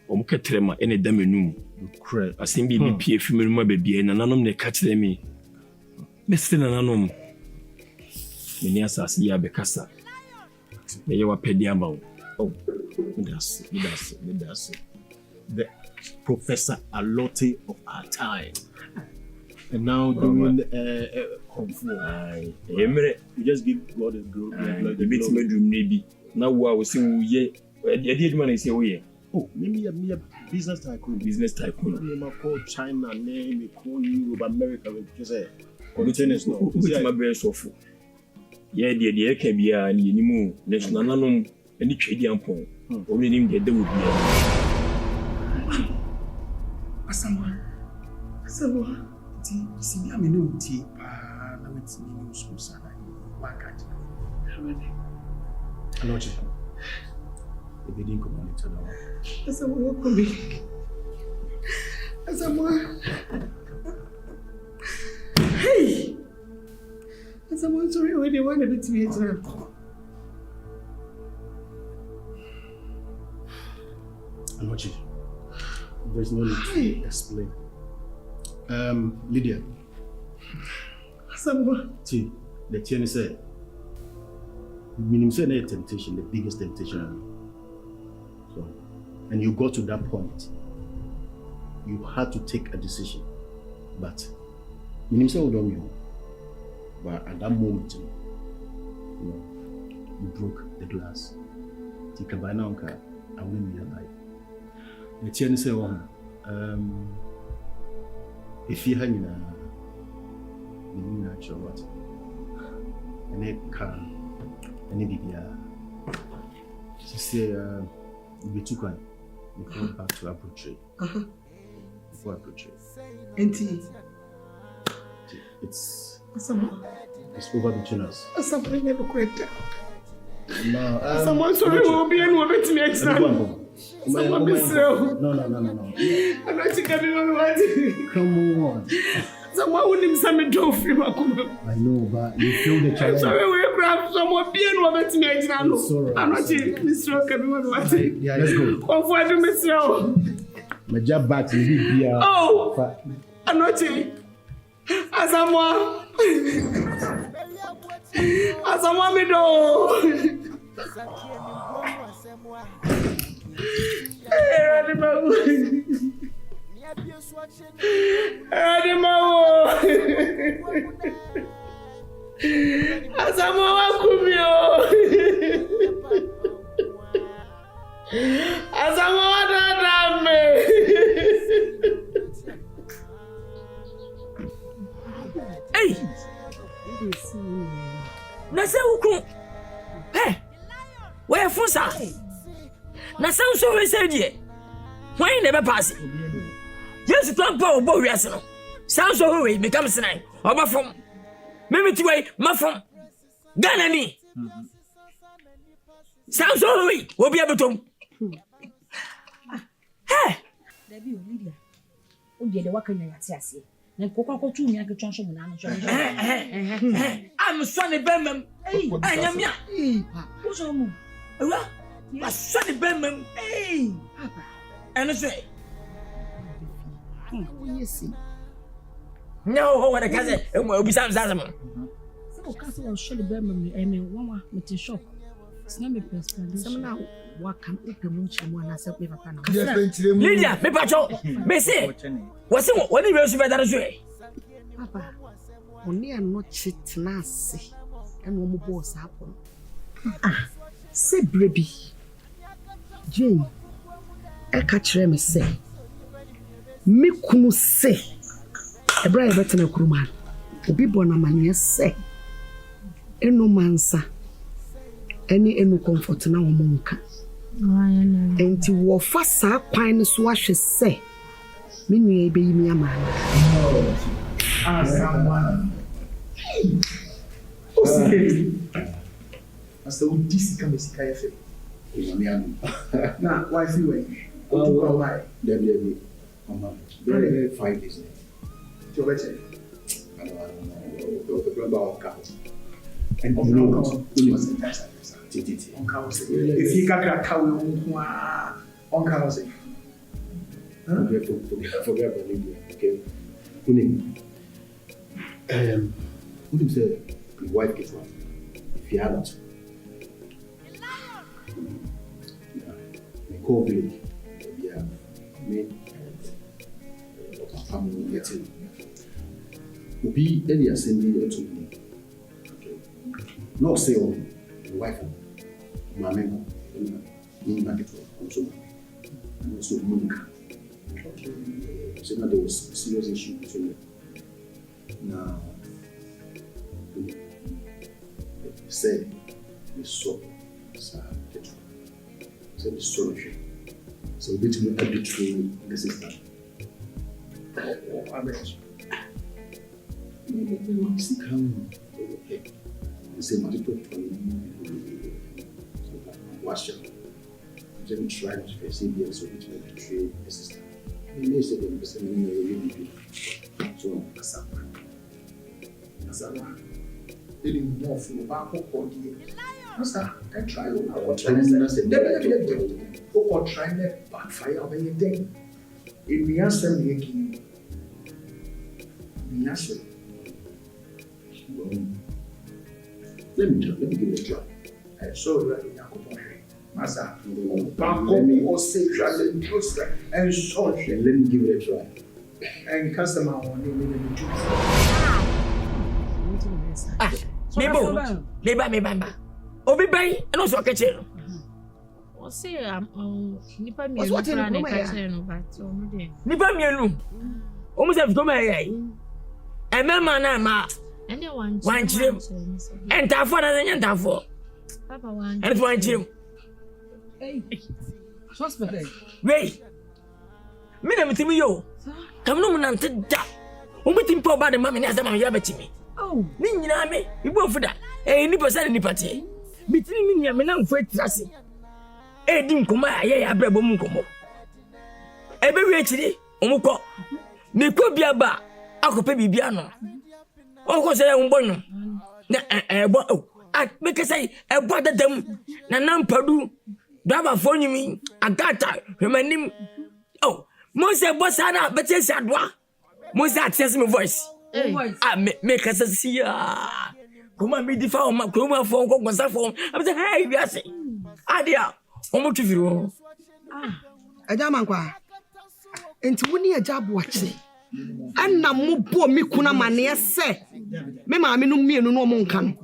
K: omo ketrema ene damenum.
H: Correct.
K: Asim bi pie fi me ma be bia nananom ne ka kire me. Me se nananom. Me ni asase ya be kasa. Me wa pediama.
H: Oh, that's the Professor Alote of our time. And now doing Kung Fu. We just give God the glory.
K: The bit bedroom maybe. Now we are seeing ye. The man is here.
H: Oh, maybe a business tycoon. Name I call China, name we call Europe, America. We say containers now.
K: Which my best of. Yeah, the can be a new national nanom any trading point. Only name the day would be.
J: Asamoah. See me, I mean, no tea, now it's me, so sad. Why can't you?
H: Logic. If you didn't come on it,
J: as a walk on me. As a man. Hey! As a man, sorry, when they wanted to be a
H: Logic. There's no need to explain. Lydia.
J: Someone.
H: See, the Tiani said, minimum said temptation, the biggest temptation. So, and you got to that point, you had to take a decision. But minimum said, you. But at that moment, you broke the glass. Take a banana, I wouldn't be alive. The Tiani said, if you hang in a natural what? And it can, and it be she say, we took one, we go back to our portrait. Before our portrait. It's over between us.
J: Someone never quit.
H: No,
J: someone sorry will be and will bet me extra. Someone be so.
H: No.
J: I'm not taking one.
H: Come on.
J: Someone wouldn't send me free.
H: I know, but you feel the challenge.
J: Sorry, we grab someone be and will bet me extra. I'm not taking Mr. Kevin.
H: Yeah, let's go.
J: What for do Mr.
H: My job back in the
J: Oh, I'm not taking. As someone me do.
C: Hey! Nasa uku. Hey! Where Fusa? Nasa so we said ye. Why never pass it? Yes, to a boy, yes, no. Sounds so we become snake. Or my from. Maybe to wait, my from. Ganani. Sounds so we will be able to. Hey!
E: Lydia. Oh, dear, the worker in the I'm
C: Sonny Bentum. Hey, I am ya. Who's on? A Sonny Bentum. Hey, and I say, no, what a cousin, and will be some Zazamon.
E: So, Castle Shirley Bentum, I mean, one with the shop. Snammy person, some now. What can open one as a paper panel?
C: Lydia, me patrol, me say, what's it? What do you really better say?
J: Papa, only I'm not cheating, Nancy, and one more boss happen. Ah, say, baby, Jane, I catch me say, me couldn't say, a brave better crewman, a big one man, say, and no mansa, any comfort now, monk. And to war fast, pine swash say, Minnie be me a man. Someone. As the old DC comes to now, why see way? Why? Very 5 days. To better. I don't know. And you know what? If you can't cow on Kawase.
H: Forget about Lydia, okay? Wouldn't say the wife gets one if you hadn't. We call village. Yeah, me and family getting. Will be any assembly to me. Not say on the wife and my member in my also Monica. So now there was a serious issue between them. Now, say we saw so the solution. So between arbitrary the system.
L: Master, I try to try to backfire over your day. If we are selling let me give it a try. I saw ready Master, or say and so let me give it a try. And customer one
C: Meba. Obi bay, and also a kitchen.
E: Or say, Nipa me, what in a kitchen, but
C: Nipa me, almost have come away. And Mamma,
E: and one
C: chim, and Tafo and Tafo.
E: Papa one,
C: and one chim.
J: Suspect.
C: Wait, Madam Timio, come no one to that. Who would think about the mammy as a man yabbity? Oh, Nina, you go for that. Any person in the party. Between me and me, for trusting. Didn't come out, I bread Mukomo. Every rich, Omuko. Me could be a bar. I could pay Bibiano. Oh, was I on Bono? I make a say, I bought them. Nanam Padu. Dava phone me. I got that. Remind him. Oh, Monsieur Bossana, but yes, I do. Monsieur says my voice. I make us see ya. Come on, be the phone, my chroma phone, go on phone. I'm saying, hey, yes, Adia, almost if you
J: a Jamanqua. And when you a job watching. And now, more poor me, Kuna Mania say, Mamma, me no more can.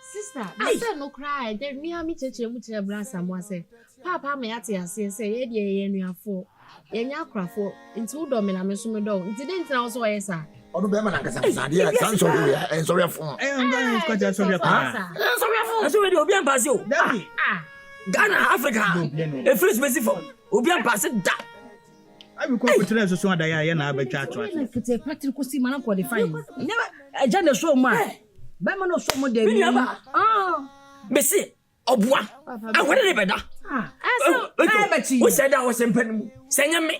E: Sister, I said no cry. Then me have me church and much brass someone say, Papa, me at you say, you are for. Yenya krafo nti wo domina me so me do nti den tina wo so wa yesa
L: odo be ma na kasa dia san so we en so we fun
I: ngani kwacha so we pa
C: so we fun so we dey obi an pass o Ghana Africa e free space for obi an pass da
I: abi ko kutre so so adaya ye na abetwa atwa
J: na kete practical si man qualify never eja na so ma be ma no so mo dey
C: Bessie Obwa akwede ne beda who said that was impenny? Send me.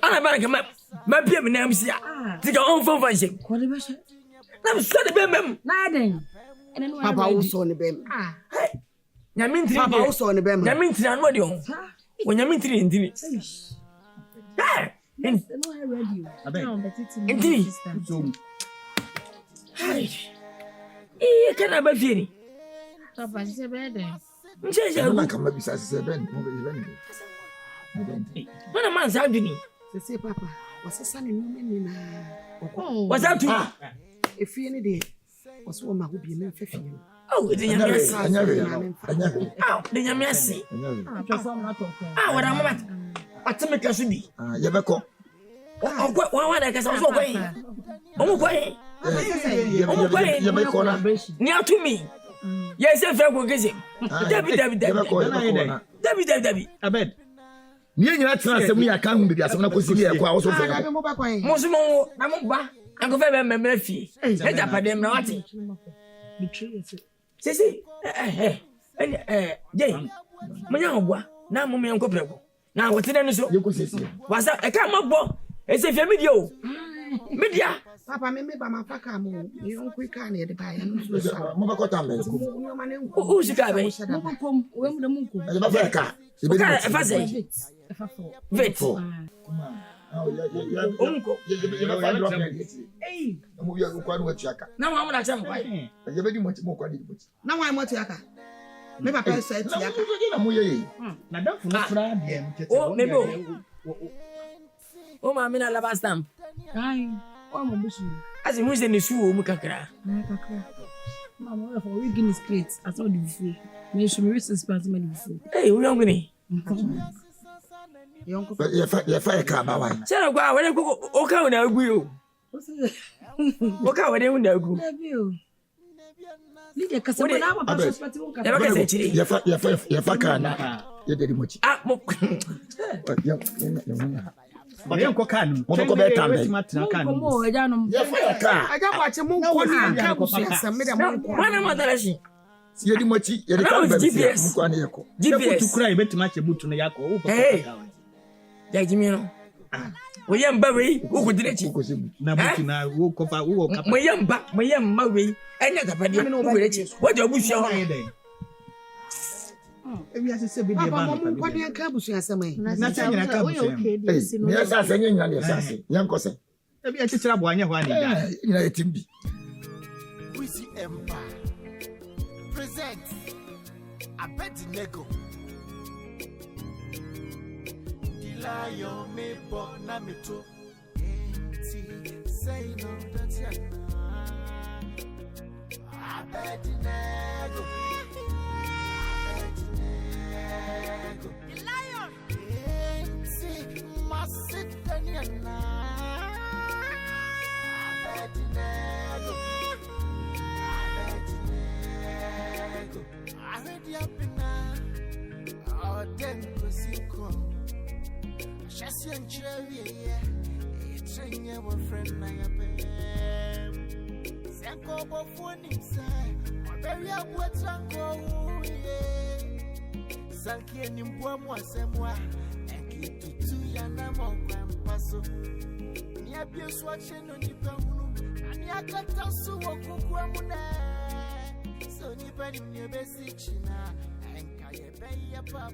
C: I'm about my baby name is here. Take your own phone function. I'm sorry, baby. Nothing.
J: Papa also on the bem.
C: Yamin
J: Papa also on the bem.
C: Yamin Tran, what do you when Yamin 3 in TV? In TV. Hey, can I be feeling?
E: Papa, she's a bad day.
L: I'm come beside seven.
C: When a man's having
J: it, say, Papa, was a son in women.
C: What's that to
J: if you any day was one who be men 50.
C: Oh, the young man. Oh, the young man. Ah, what I'm at. What's a make us be?
L: You ever call?
C: Oh, what I guess I was away. Oh, wait. You make corner near to me. Yes, if I will get him. Debbie.
I: Abed.
L: You not trust me, I can't be as soon as I also.
C: Mosimo, Namumba, and go very Murphy. Let up at them now. See, Jay, Mayangwa, now Mummy and Copper. Now, what's in so? You could say, was that a come up? It's a video. Media.
J: Papa, me by my pacamo. You don't quick on the buy and
C: who's the guy?
J: When the moon
C: if I say, Vet. Now I'm not saying,
J: now I'm what Yaka. Maybe I said,
C: oh, maybe. Oh, my mina lava stamp. As in, who's in the shoe, Mukakra?
J: Mamma, for we guineas plates, I saw the before. May she be responsible before.
C: Hey, we don't need.
L: But you're fire car, my wife.
C: Sarah, when I go, okay, when I will. Look out, when they will go.
J: Lydia Cassandra, I'm a suspecting.
L: You're fire car, you did much.
I: But you can
B: Motoko be time.
J: Mo eja no.
B: Yeah, fire car.
J: Eja kwa che mo ko ni ka busu asem me dem ko.
A: Wana madarashi.
B: Si yedi mochi, yedi kan be
A: GPS.
B: Mko ani yeko.
A: GPS.
I: Tu kura ibetima che butu no yako. Wo
A: Hey. Ya Jimmy no. We yamba we, wo ko direchi.
I: na butu na wo kofa wo kapa.
A: Mo yamba we. Enya kapade wo direchi. Wo de obusu ho.
I: Ebi asese bi de ba no.
J: Mo ko ni ka busu asem ai.
I: Na cha nyina ka busu.
B: Hey, me yasa senye nyina de sase. Yanko se.
I: Ebi achichira bo anya ho ani ga.
B: Nyina yetimbi.
F: Weezy Empire presents Abedinego. Dilayo me bona me to. Say no that's ya. Abedinego. Abedinego. Dilayo. Say massive Daniela. Abedinego. I heard you up in our den was in call. Chassis and cherry, it's in your friend. I have Sanko before inside. My very up what's Sanko. Sanki and Impomo, Samoa, and keep to 2 Yanamo Grandpasso. Near Bios watching on the Pamu, and Yakata Suwamuna. So, anybody in your best, and Kaya Papa.